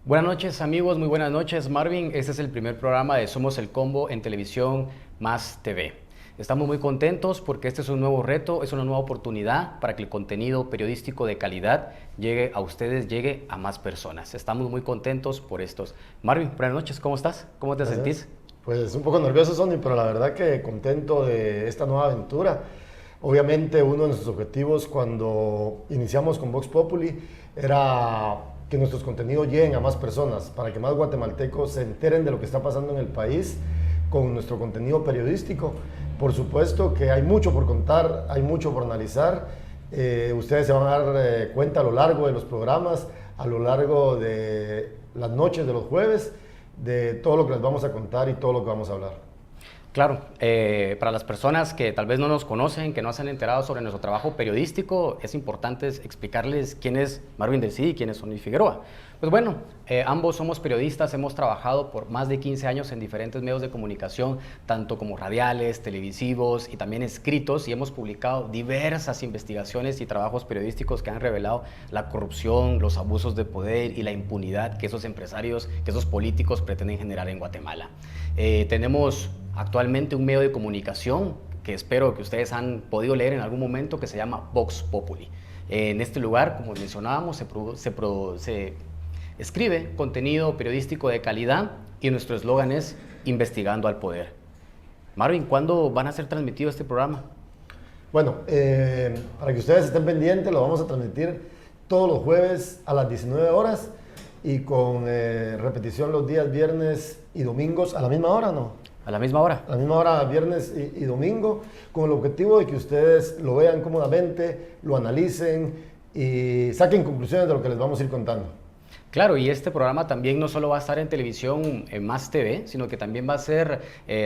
Buenas noches amigos, muy buenas noches Marvin. Este es el primer programa de Somos el Combo en Televisión Más TV. Estamos muy contentos porque este es un nuevo reto, es una nueva oportunidad para que el contenido periodístico de calidad llegue a ustedes, llegue a más personas. Estamos muy contentos por estos. Marvin, buenas noches, ¿cómo estás? ¿Cómo te sentís? Pues un poco nervioso, Sonny, pero la verdad que contento de esta nueva aventura. Obviamente uno de nuestros objetivos cuando iniciamos con Vox Populi era que nuestros contenidos lleguen a más personas, para que más guatemaltecos se enteren de lo que está pasando en el país con nuestro contenido periodístico. Por supuesto que hay mucho por contar, hay mucho por analizar. Ustedes se van a dar cuenta a lo largo de los programas, a lo largo de las noches de los jueves, de todo lo que les vamos a contar y todo lo que vamos a hablar. Claro, para las personas que tal vez no nos conocen, que no se han enterado sobre nuestro trabajo periodístico, es importante explicarles quién es Marvin del Cid y quién es Sonny Figueroa. Pues bueno, ambos somos periodistas, hemos trabajado por más de 15 años en diferentes medios de comunicación, tanto como radiales, televisivos y también escritos, y hemos publicado diversas investigaciones y trabajos periodísticos que han revelado la corrupción, los abusos de poder y la impunidad que esos empresarios, que esos políticos pretenden generar en Guatemala. Tenemos actualmente un medio de comunicación que espero que ustedes han podido leer en algún momento, que se llama Vox Populi. En este lugar, como mencionábamos, se escribe contenido periodístico de calidad y nuestro eslogan es Investigando al Poder. Marvin, ¿cuándo van a ser transmitido este programa? Bueno, para que ustedes estén pendientes, lo vamos a transmitir todos los jueves a las 19 horas y con repetición los días viernes y domingos a la misma hora, ¿no? ¿A la misma hora? A la misma hora, viernes y domingo, con el objetivo de que ustedes lo vean cómodamente, lo analicen y saquen conclusiones de lo que les vamos a ir contando. Claro, y este programa también no solo va a estar en televisión en Más TV, sino que también va a ser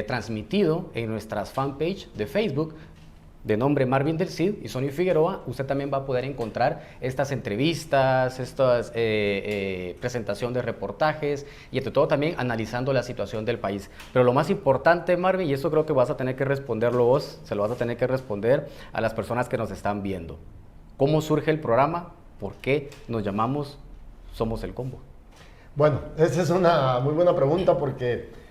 transmitido en nuestras fanpage de Facebook, de nombre Marvin del Cid y Sonny Figueroa. Usted también va a poder encontrar estas entrevistas, estas presentación de reportajes y entre todo también analizando la situación del país. Pero lo más importante, Marvin, y esto creo que vas a tener que responderlo vos, se lo vas a tener que responder a las personas que nos están viendo. ¿Cómo surge el programa? ¿Por qué nos llamamos Somos el Combo? Bueno, esa es una muy buena pregunta porque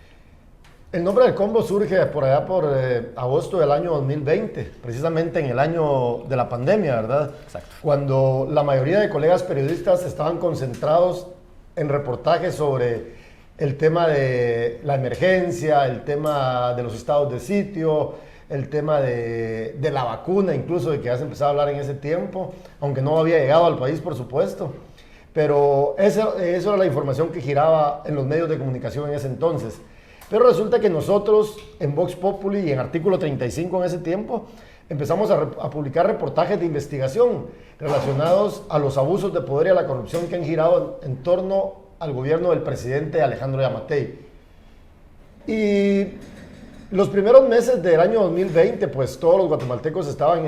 el nombre del combo surge por allá por agosto del año 2020, precisamente en el año de la pandemia, ¿verdad? Exacto. Cuando la mayoría de colegas periodistas estaban concentrados en reportajes sobre el tema de la emergencia, el tema de los estados de sitio, el tema de la vacuna, incluso de que ya se empezaba a hablar en ese tiempo, aunque no había llegado al país, por supuesto. Pero eso era la información que giraba en los medios de comunicación en ese entonces. Pero resulta que nosotros en Vox Populi y en Artículo 35 en ese tiempo empezamos a publicar reportajes de investigación relacionados a los abusos de poder y a la corrupción que han girado en torno al gobierno del presidente Alejandro Yamatei. Y los primeros meses del año 2020, pues todos los guatemaltecos estaban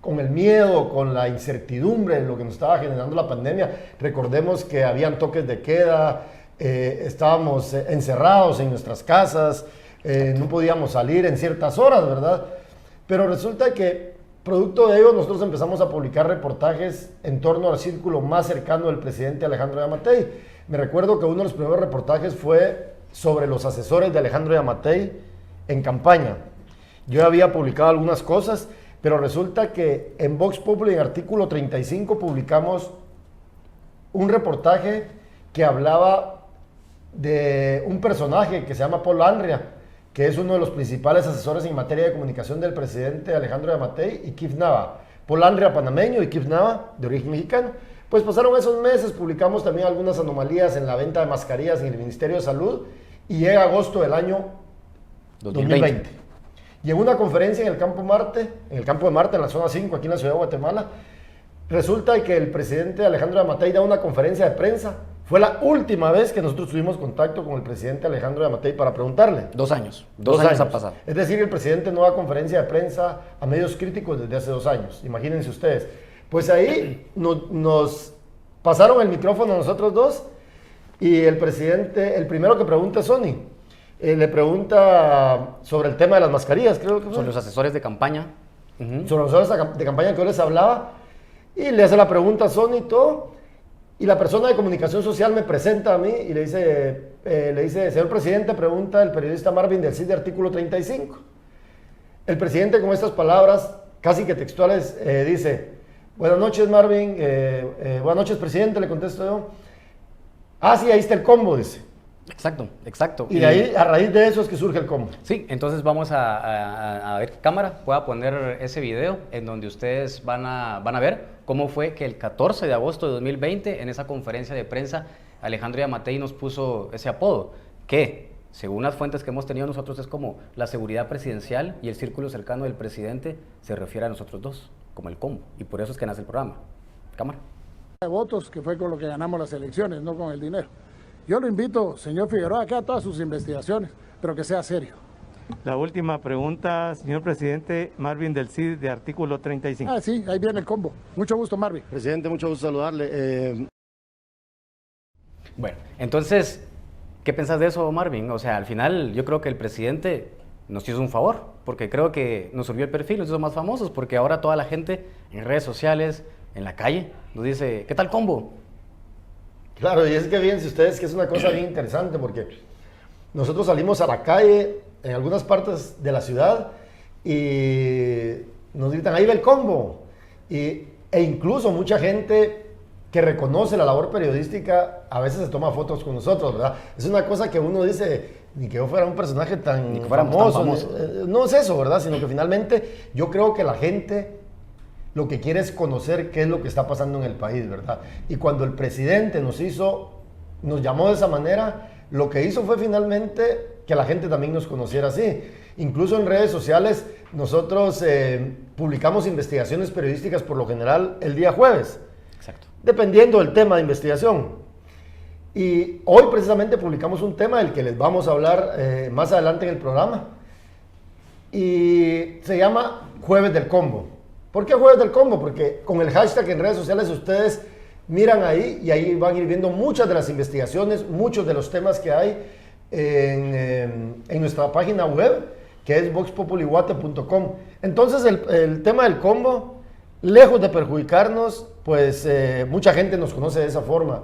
con el miedo, con la incertidumbre de lo que nos estaba generando la pandemia. Recordemos que habían toques de queda, estábamos encerrados en nuestras casas, no podíamos salir en ciertas horas, ¿verdad? Pero resulta que, producto de ello, nosotros empezamos a publicar reportajes en torno al círculo más cercano del presidente Alejandro Yamatei. Me recuerdo que uno de los primeros reportajes fue sobre los asesores de Alejandro Yamatei en campaña. Yo había publicado algunas cosas, pero resulta que en Vox Populi, en Artículo 35, publicamos un reportaje que hablaba de un personaje que se llama Paul Andria, que es uno de los principales asesores en materia de comunicación del presidente Alejandro Yamatei y Kif Nava. Paul Andria, panameño, y Kif Nava, de origen mexicano. Pues pasaron esos meses, publicamos también algunas anomalías en la venta de mascarillas en el Ministerio de Salud y llega agosto del año 2020. Y en una conferencia en el Campo de Marte, en la zona 5, aquí en la ciudad de Guatemala, resulta que el presidente Alejandro Yamatei da una conferencia de prensa. Fue la última vez que nosotros tuvimos contacto con el presidente Alejandro Yamatei para preguntarle. 2 años. 2 años ha pasado. Es decir, el presidente no da conferencia de prensa a medios críticos desde hace 2 años. Imagínense ustedes. Pues ahí nos pasaron el micrófono a nosotros dos y el presidente, el primero que pregunta es Sony. Le pregunta sobre el tema de las mascarillas, creo que fue. Sobre los asesores de campaña. Sobre los asesores de campaña que yo les hablaba. Y le hace la pregunta a Sony y todo. Y la persona de comunicación social me presenta a mí y le dice, señor presidente, pregunta el periodista Marvin del CID de Artículo 35. El presidente con estas palabras, casi que textuales, dice, buenas noches Marvin, buenas noches presidente, le contesto yo. Ah, sí, ahí está el combo, dice. Exacto, exacto. Y de ahí, a raíz de eso es que surge el combo. Sí, entonces vamos a ver, cámara, voy a poner ese video en donde ustedes van a ver cómo fue que el 14 de agosto de 2020, en esa conferencia de prensa, Alejandro Yamatei nos puso ese apodo, que según las fuentes que hemos tenido nosotros es como la seguridad presidencial y el círculo cercano del presidente se refiere a nosotros dos, como el combo, y por eso es que nace el programa. Cámara. De votos, que fue con lo que ganamos las elecciones, no con el dinero. Yo lo invito, señor Figueroa, a que haga todas sus investigaciones, pero que sea serio. La última pregunta, señor presidente, Marvin del CID de Artículo 35. Ah, sí, ahí viene el combo. Mucho gusto, Marvin. Presidente, mucho gusto saludarle. Bueno, entonces, ¿qué pensás de eso, Marvin? O sea, al final yo creo que el presidente nos hizo un favor, porque creo que nos subió el perfil, nos hizo más famosos, porque ahora toda la gente en redes sociales, en la calle, nos dice, ¿qué tal combo? Claro, y es que fíjense ustedes que es una cosa bien interesante porque nosotros salimos a la calle en algunas partes de la ciudad y nos gritan, ahí va el combo. E incluso mucha gente que reconoce la labor periodística a veces se toma fotos con nosotros, ¿verdad? Es una cosa que uno dice, ni que yo fuera un personaje tan famoso. No es eso, ¿verdad? Sino que finalmente yo creo que la gente lo que quiere es conocer qué es lo que está pasando en el país, ¿verdad? Y cuando el presidente nos llamó de esa manera, lo que hizo fue finalmente que la gente también nos conociera así. Incluso en redes sociales nosotros publicamos investigaciones periodísticas por lo general el día jueves. Exacto. Dependiendo del tema de investigación. Y hoy precisamente publicamos un tema del que les vamos a hablar más adelante en el programa. Y se llama Jueves del Combo. ¿Por qué Jueves del Combo? Porque con el hashtag en redes sociales ustedes miran ahí y ahí van a ir viendo muchas de las investigaciones, muchos de los temas que hay en nuestra página web, que es voxpopuliwate.com. Entonces el tema del combo, lejos de perjudicarnos, pues mucha gente nos conoce de esa forma.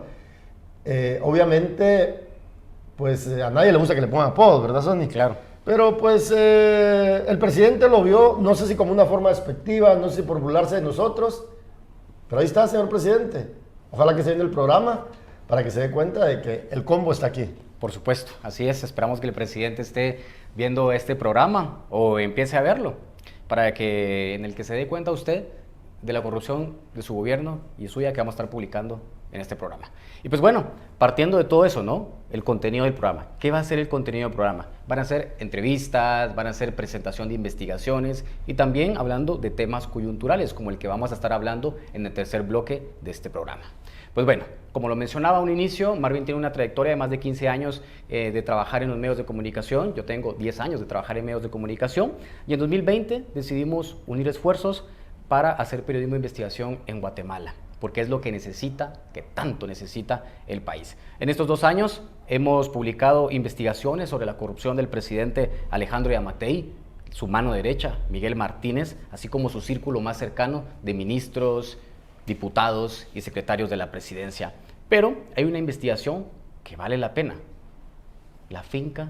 Obviamente, pues a nadie le gusta que le pongan apodos, ¿verdad, Sony? Claro. Pero pues el presidente lo vio, no sé si como una forma despectiva, no sé si por burlarse de nosotros, pero ahí está, señor presidente. Ojalá que se viene el programa para que se dé cuenta de que el combo está aquí. Por supuesto, así es. Esperamos que el presidente esté viendo este programa o empiece a verlo, para que en el que se dé cuenta usted de la corrupción de su gobierno y suya que vamos a estar publicando en este programa. Y pues bueno, partiendo de todo eso, ¿no? El contenido del programa. ¿Qué va a ser el contenido del programa? Van a ser entrevistas, van a ser presentación de investigaciones y también hablando de temas coyunturales, como el que vamos a estar hablando en el tercer bloque de este programa. Pues bueno, como lo mencionaba a un inicio, Marvin tiene una trayectoria de más de 15 años de trabajar en los medios de comunicación. Yo tengo 10 años de trabajar en medios de comunicación y en 2020 decidimos unir esfuerzos para hacer periodismo de investigación en Guatemala, porque es lo que necesita, que tanto necesita el país. En estos 2 años hemos publicado investigaciones sobre la corrupción del presidente Alejandro Yamatei, su mano derecha, Miguel Martínez, así como su círculo más cercano de ministros, diputados y secretarios de la presidencia. Pero hay una investigación que vale la pena. La finca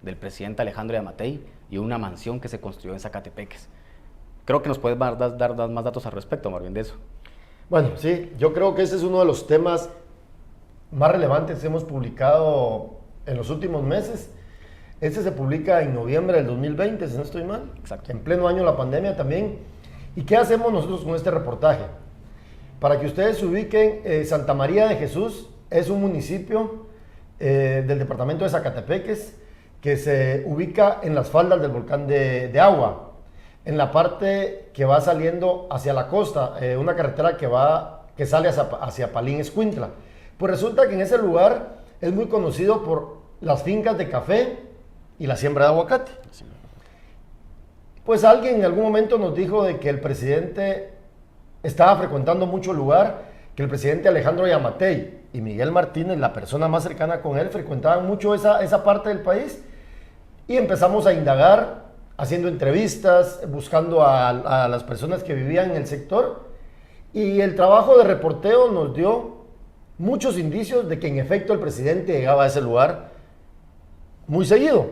del presidente Alejandro Yamatei y una mansión que se construyó en Zacatepeques. Creo que nos puedes dar más datos al respecto, Marvin, de eso. Bueno, sí, yo creo que ese es uno de los temas más relevantes que hemos publicado en los últimos meses. Este se publica en noviembre del 2020, si no estoy mal. Exacto. En pleno año de la pandemia también. ¿Y qué hacemos nosotros con este reportaje? Para que ustedes se ubiquen, Santa María de Jesús es un municipio del departamento de Zacatepeques que se ubica en las faldas del volcán de Agua, en la parte que va saliendo hacia la costa, una carretera que sale hacia Palín Escuintla. Pues resulta que en ese lugar es muy conocido por las fincas de café y la siembra de aguacate. Pues alguien en algún momento nos dijo de que el presidente estaba frecuentando mucho lugar que el presidente Alejandro Yamatei y Miguel Martínez, la persona más cercana con él, frecuentaban mucho esa parte del país, y empezamos a indagar, haciendo entrevistas, buscando a las personas que vivían en el sector, y el trabajo de reporteo nos dio muchos indicios de que en efecto el presidente llegaba a ese lugar muy seguido.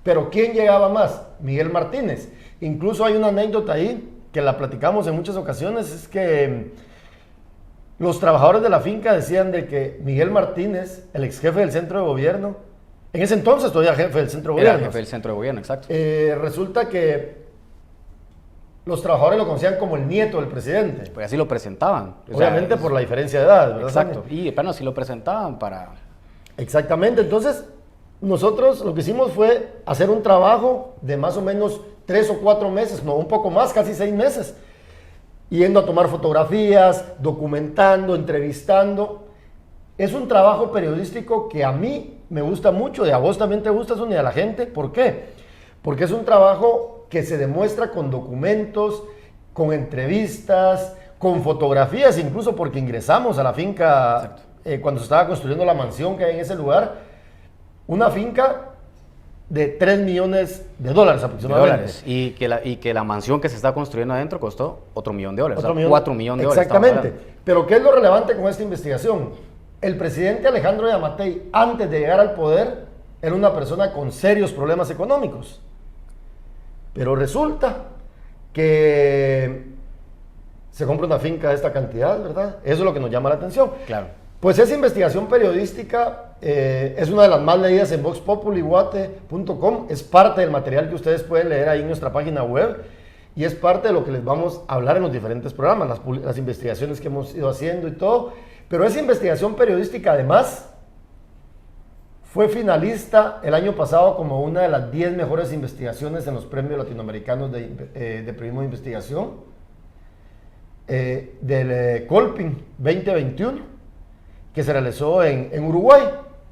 Pero ¿quién llegaba más? Miguel Martínez. Incluso hay una anécdota ahí que la platicamos en muchas ocasiones, es que los trabajadores de la finca decían de que Miguel Martínez, el ex jefe del centro de gobierno, en ese entonces todavía jefe del centro de gobierno. Era jefe del centro de gobierno, exacto. Resulta que los trabajadores lo conocían como el nieto del presidente. Pues así lo presentaban. O sea, Obviamente por la diferencia de edad, ¿verdad? Exacto. Y bueno, así lo presentaban para... Exactamente. Entonces, nosotros lo que hicimos fue hacer un trabajo de más o menos 3 o 4 meses, no, un poco más, casi 6 meses, yendo a tomar fotografías, documentando, entrevistando. Es un trabajo periodístico que a mí me gusta mucho, y a vos también te gusta, Sonia, y a la gente. ¿Por qué? Porque es un trabajo que se demuestra con documentos, con entrevistas, con fotografías, incluso porque ingresamos a la finca cuando se estaba construyendo la mansión que hay en ese lugar, una finca de $3 millones aproximadamente. Y que la mansión que se está construyendo adentro costó otro $1 millón. Otro o sea, $4 millones. Exactamente. Pero ¿qué es lo relevante con esta investigación? El presidente Alejandro Yamatei, antes de llegar al poder, era una persona con serios problemas económicos. Pero resulta que se compra una finca de esta cantidad, ¿verdad? Eso es lo que nos llama la atención. Claro. Pues esa investigación periodística es una de las más leídas en voxpopulyguate.com. Es parte del material que ustedes pueden leer ahí en nuestra página web, y es parte de lo que les vamos a hablar en los diferentes programas, las investigaciones que hemos ido haciendo y todo. Pero esa investigación periodística, además, fue finalista el año pasado como una de las 10 mejores investigaciones en los premios latinoamericanos de periodismo de investigación del Colpin 2021, que se realizó en Uruguay,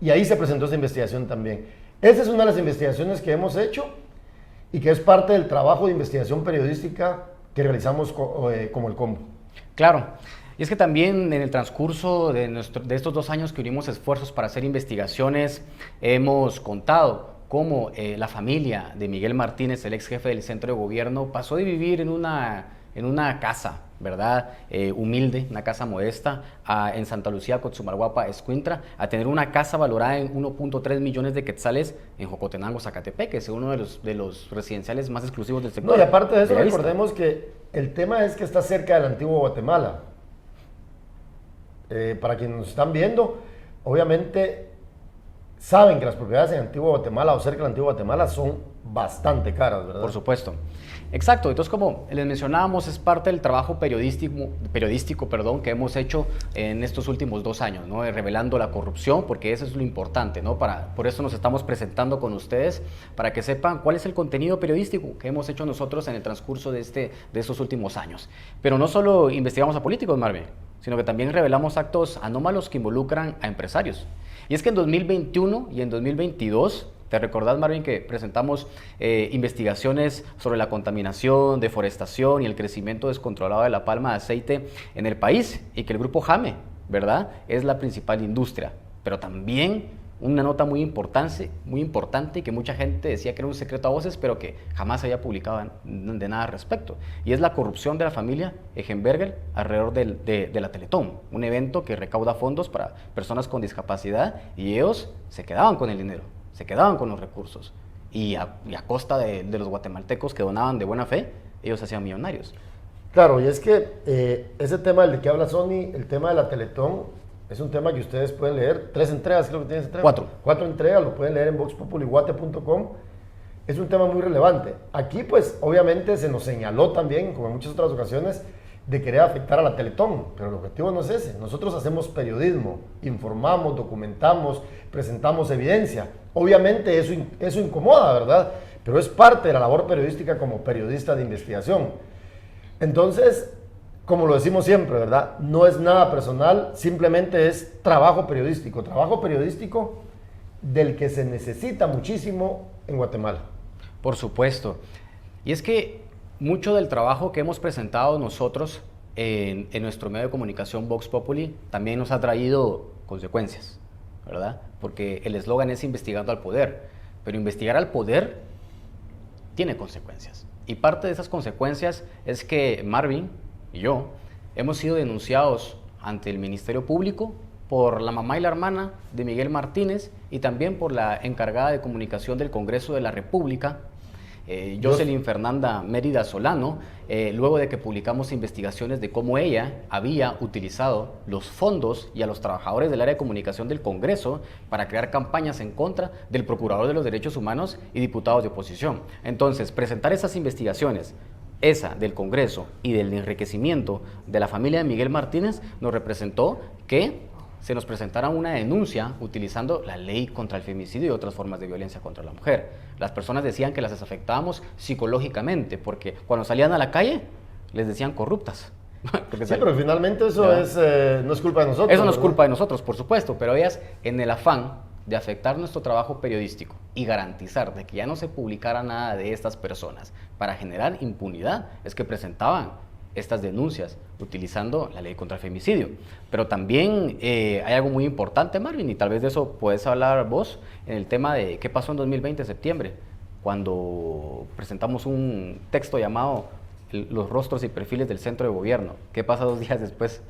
y ahí se presentó esa investigación también. Esa es una de las investigaciones que hemos hecho y que es parte del trabajo de investigación periodística que realizamos como el Combo. Claro. Y es que también en el transcurso de estos 2 años que unimos esfuerzos para hacer investigaciones, hemos contado cómo la familia de Miguel Martínez, el ex jefe del centro de gobierno, pasó de vivir en una casa, ¿verdad? Humilde, una casa modesta, en Santa Lucía, Cotzumalguapa, Escuintla, a tener una casa valorada en 1.3 millones de quetzales en Jocotenango, Zacatepec, que es uno de los residenciales más exclusivos del sector. No, y aparte de eso, recordemos que el tema es que está cerca del antiguo Guatemala. Para quienes nos están viendo, obviamente saben que las propiedades en Antiguo Guatemala o cerca del Antiguo Guatemala son bastante caras, ¿verdad? Por supuesto. Exacto. Entonces, como les mencionábamos, es parte del trabajo periodístico, que hemos hecho en estos últimos 2 años, ¿no? Revelando la corrupción, porque eso es lo importante, ¿no? Por eso nos estamos presentando con ustedes, para que sepan cuál es el contenido periodístico que hemos hecho nosotros en el transcurso de estos últimos años. Pero no solo investigamos a políticos, Marvin, sino que también revelamos actos anómalos que involucran a empresarios. Y es que en 2021 y en 2022, ¿te recordás, Marvin, que presentamos investigaciones sobre la contaminación, deforestación y el crecimiento descontrolado de la palma de aceite en el país? Y que el grupo Jame, ¿verdad?, es la principal industria. Pero también una nota muy importante y que mucha gente decía que era un secreto a voces, pero que jamás se había publicado de nada al respecto. Y es la corrupción de la familia Egenberger alrededor de la Teletón, un evento que recauda fondos para personas con discapacidad, y ellos se quedaban con el dinero, se quedaban con los recursos, y a costa de los guatemaltecos que donaban de buena fe, ellos se hacían millonarios. Claro, y es que ese tema del que habla Sony, el tema de la Teletón, es un tema que ustedes pueden leer, 3 entregas, creo que tienes entregas. 4 entregas, lo pueden leer en voxpopulyguate.com. Es un tema muy relevante. Aquí, pues, obviamente se nos señaló también, como en muchas otras ocasiones, de querer afectar a la Teletón, pero el objetivo no es ese. Nosotros hacemos periodismo, informamos, documentamos, presentamos evidencia. Obviamente eso incomoda, ¿verdad? Pero es parte de la labor periodística como periodista de investigación. Entonces, como lo decimos siempre, ¿verdad? No es nada personal, simplemente es trabajo periodístico del que se necesita muchísimo en Guatemala. Por supuesto. Y es que mucho del trabajo que hemos presentado nosotros en nuestro medio de comunicación Vox Populi también nos ha traído consecuencias, ¿verdad? Porque el eslogan es investigando al poder, pero investigar al poder tiene consecuencias. Y parte de esas consecuencias es que Marvin y yo hemos sido denunciados ante el Ministerio Público por la mamá y la hermana de Miguel Martínez y también por la encargada de comunicación del Congreso de la República, Jocelyn Fernanda Mérida Solano, luego de que publicamos investigaciones de cómo ella había utilizado los fondos y a los trabajadores del área de comunicación del Congreso para crear campañas en contra del Procurador de los Derechos Humanos y diputados de oposición. Entonces, presentar esas investigaciones, esa del Congreso y del enriquecimiento de la familia de Miguel Martínez, nos representó que se nos presentara una denuncia utilizando la ley contra el femicidio y otras formas de violencia contra la mujer. Las personas decían que las afectábamos psicológicamente, porque cuando salían a la calle les decían corruptas. Sí, pero finalmente eso no es culpa de nosotros. Eso no es culpa de nosotros, por supuesto, pero ellas, en el afán de afectar nuestro trabajo periodístico y garantizar de que ya no se publicara nada de estas personas para generar impunidad, es que presentaban estas denuncias utilizando la ley contra el femicidio. Pero también hay algo muy importante, Marvin, y tal vez de eso puedes hablar vos, en el tema de qué pasó en 2020, septiembre, cuando presentamos un texto llamado Los rostros y perfiles del centro de gobierno. ¿Qué pasa 2 días después?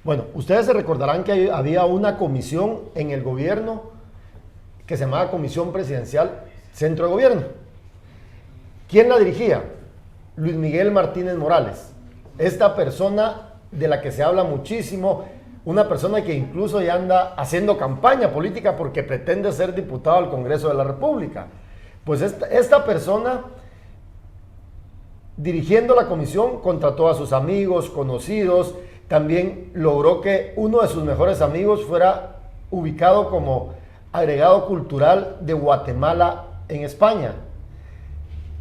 Bueno, ustedes se recordarán que había una comisión en el gobierno que se llamaba Comisión Presidencial Centro de Gobierno. ¿Quién la dirigía? Luis Miguel Martínez Morales. Esta persona de la que se habla muchísimo, una persona que incluso ya anda haciendo campaña política porque pretende ser diputado al Congreso de la República. Pues esta persona, dirigiendo la comisión, contrató a sus amigos, conocidos, también logró que uno de sus mejores amigos fuera ubicado como agregado cultural de Guatemala en España.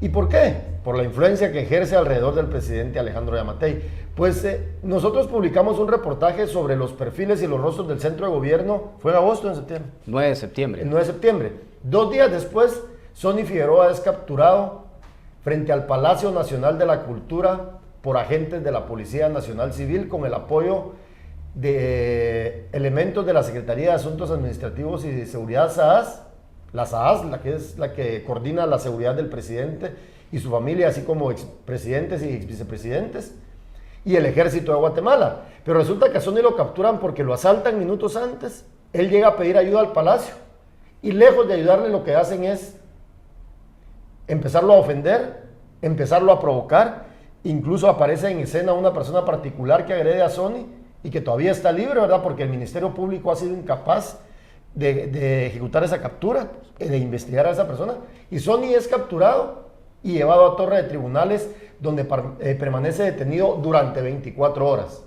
¿Y por qué? Por la influencia que ejerce alrededor del presidente Alejandro Yamatei. Pues nosotros publicamos un reportaje sobre los perfiles y los rostros del centro de gobierno. ¿Fue en agosto o en septiembre? 9 de septiembre. El 9 de septiembre. 2 días después, Sonny Figueroa es capturado frente al Palacio Nacional de la Cultura por agentes de la Policía Nacional Civil con el apoyo de elementos de la Secretaría de Asuntos Administrativos y de Seguridad SAAS, la SAAS, la que es la que coordina la seguridad del presidente y su familia, así como expresidentes y exvicepresidentes, y el ejército de Guatemala. Pero resulta que a Sonny lo capturan porque lo asaltan minutos antes. Él llega a pedir ayuda al palacio y lejos de ayudarle lo que hacen es empezarlo a ofender, empezarlo a provocar. Incluso aparece en escena una persona particular que agrede a Sonny y que todavía está libre, ¿verdad? Porque el Ministerio Público ha sido incapaz de ejecutar esa captura, de investigar a esa persona. Y Sonny es capturado y llevado a torre de tribunales donde permanece detenido durante 24 horas.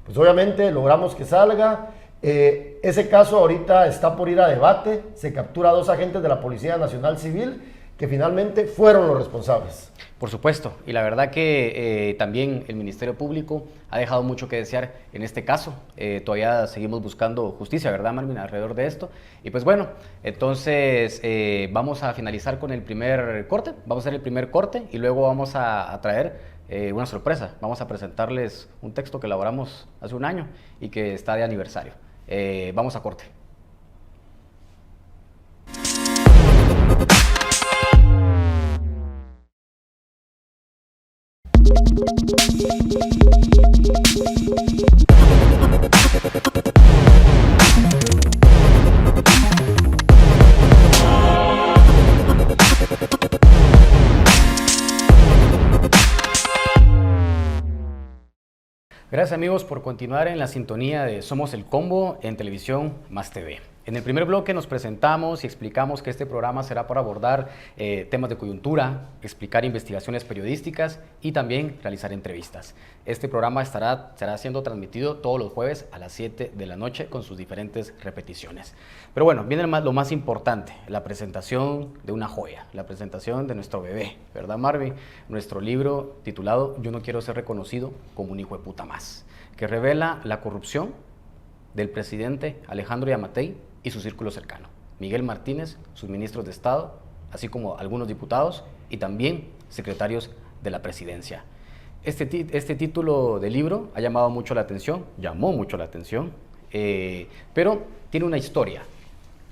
Pues obviamente logramos que salga. Ese caso ahorita está por ir a debate. Se captura a 2 agentes de la Policía Nacional Civil que finalmente fueron los responsables. Por supuesto, y la verdad que también el Ministerio Público ha dejado mucho que desear en este caso. Todavía seguimos buscando justicia, ¿verdad, Marvin?, alrededor de esto. Y pues bueno, entonces vamos a finalizar con el primer corte. Vamos a hacer el primer corte y luego vamos a traer una sorpresa. Vamos a presentarles un texto que elaboramos hace un año y que está de aniversario. Vamos a corte. Gracias amigos por continuar en la sintonía de Somos el Combo en Televisión Más TV. En el primer bloque nos presentamos y explicamos que este programa será para abordar temas de coyuntura, explicar investigaciones periodísticas y también realizar entrevistas. Este programa será siendo transmitido todos los jueves a las 7 de la noche con sus diferentes repeticiones. Pero bueno, viene lo más importante, la presentación de una joya, la presentación de nuestro bebé, ¿verdad, Marvin? Nuestro libro titulado Yo no quiero ser reconocido como un hijo de puta más, que revela la corrupción del presidente Alejandro Yamatei y su círculo cercano, Miguel Martínez, sus ministros de Estado, así como algunos diputados y también secretarios de la presidencia. Este título de libro ha llamado mucho la atención, llamó mucho la atención, pero tiene una historia.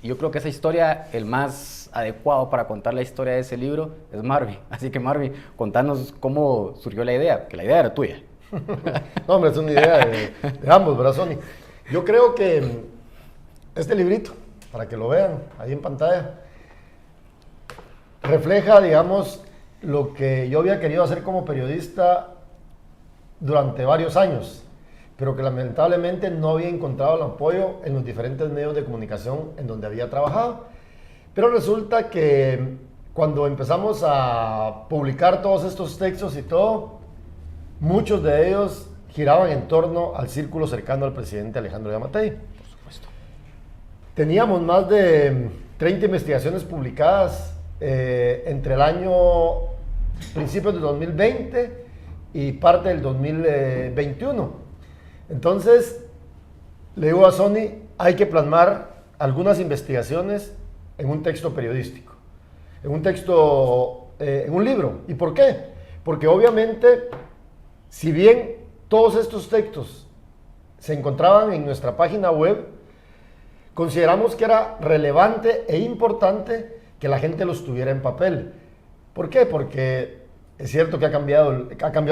Y yo creo que esa historia, el más adecuado para contar la historia de ese libro es Marvin. Así que Marvin, contanos cómo surgió la idea, que la idea era tuya. No, hombre, es una idea de ambos, ¿verdad, Sony? Yo creo que este librito, para que lo vean ahí en pantalla, refleja, digamos, lo que yo había querido hacer como periodista durante varios años, pero que lamentablemente no había encontrado el apoyo en los diferentes medios de comunicación en donde había trabajado. Pero resulta que cuando empezamos a publicar todos estos textos y todo, muchos de ellos giraban en torno al círculo cercano al presidente Alejandro Yamatei. Por supuesto. Teníamos más de 30 investigaciones publicadas entre el año principios del 2020 y parte del 2021. Entonces, le digo a Sony, hay que plasmar algunas investigaciones en un texto periodístico, en un texto, en un libro. ¿Y por qué? Porque obviamente, si bien todos estos textos se encontraban en nuestra página web, consideramos que era relevante e importante que la gente los tuviera en papel. ¿Por qué? Porque es cierto que ha cambiado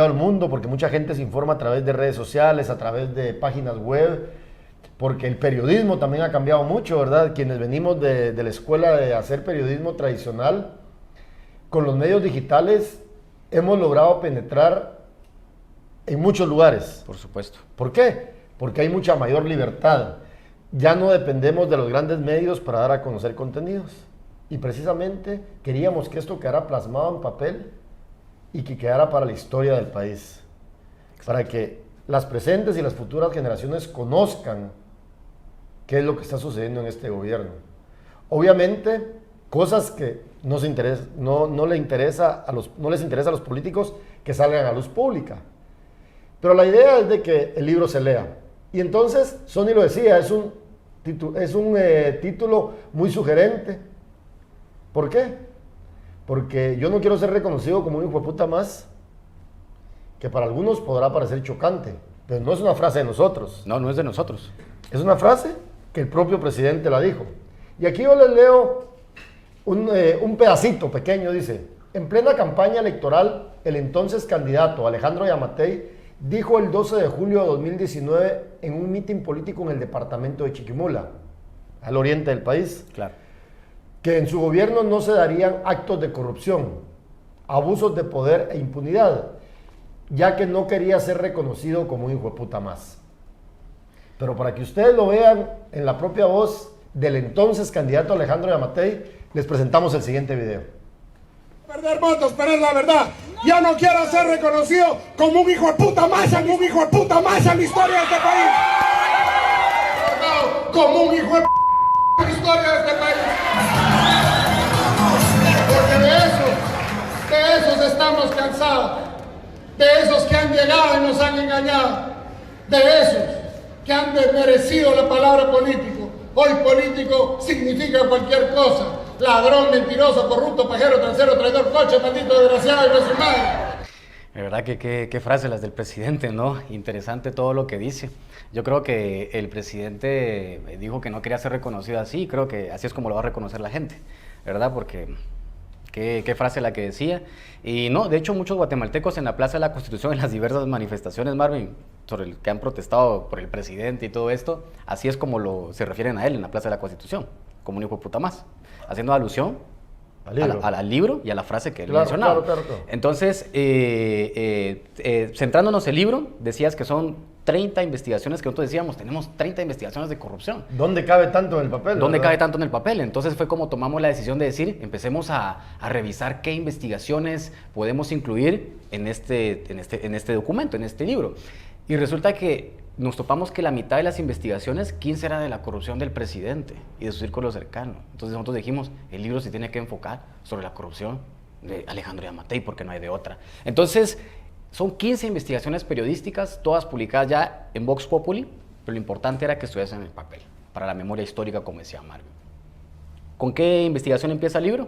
el mundo, porque mucha gente se informa a través de redes sociales, a través de páginas web, porque el periodismo también ha cambiado mucho, ¿verdad? Quienes venimos de la escuela de hacer periodismo tradicional, con los medios digitales hemos logrado penetrar en muchos lugares. Por supuesto. ¿Por qué? Porque hay mucha mayor libertad. Ya no dependemos de los grandes medios para dar a conocer contenidos. Y precisamente queríamos que esto quedara plasmado en papel y que quedara para la historia del país. Para que las presentes y las futuras generaciones conozcan qué es lo que está sucediendo en este gobierno. Obviamente, cosas que no les interesa a los políticos que salgan a luz pública. Pero la idea es de que el libro se lea. Y entonces, Sony lo decía, es un título muy sugerente. ¿Por qué? Porque yo no quiero ser reconocido como un hijo de puta más, que para algunos podrá parecer chocante, pero no es una frase de nosotros. No, no es de nosotros. Es una frase que el propio presidente la dijo. Y aquí yo les leo un pedacito pequeño, dice: en plena campaña electoral, el entonces candidato Alejandro Yamatei dijo el 12 de julio de 2019 en un mitin político en el departamento de Chiquimula, al oriente del país, Claro. que en su gobierno no se darían actos de corrupción, abusos de poder e impunidad, ya que no quería ser reconocido como un hijo de puta más. Pero para que ustedes lo vean en la propia voz del entonces candidato Alejandro Yamatei, les presentamos el siguiente video. Perder votos, pero es la verdad. Yo no quiero ser reconocido como un hijo de puta más, en la historia de este país. Como un hijo de puta en la historia de este país. Porque de esos estamos cansados. De esos que han llegado y nos han engañado. De esos que han desmerecido la palabra político. Hoy político significa cualquier cosa. Ladrón, mentiroso, corrupto, pajero, transero, traidor, coche, maldito, desgraciado y de su madre. De verdad que qué frases las del presidente, ¿no? Interesante todo lo que dice. Yo creo que el presidente dijo que no quería ser reconocido así, y creo que así es como lo va a reconocer la gente, ¿verdad? Porque qué frase la que decía. Y no, de hecho muchos guatemaltecos en la Plaza de la Constitución, en las diversas manifestaciones, Marvin, sobre el que han protestado por el presidente y todo esto, así es como se refieren a él en la Plaza de la Constitución, como un hijo de puta más, haciendo alusión al libro y a la frase que él mencionaba. Claro. Entonces, centrándonos en el libro, decías que son 30 investigaciones que nosotros decíamos, tenemos 30 investigaciones de corrupción. ¿Dónde cabe tanto en el papel? ¿Dónde ¿verdad? cabe tanto en el papel? Entonces fue como tomamos la decisión de decir, empecemos a revisar qué investigaciones podemos incluir en este documento, en este libro. Y resulta que nos topamos que la mitad de las investigaciones, 15 era de la corrupción del presidente y de su círculo cercano. Entonces nosotros dijimos, el libro se tiene que enfocar sobre la corrupción de Alejandro Yamatei, porque no hay de otra. Entonces, son 15 investigaciones periodísticas, todas publicadas ya en Vox Populi, pero lo importante era que estuviesen en el papel, para la memoria histórica, como decía Marvin. ¿Con qué investigación empieza el libro?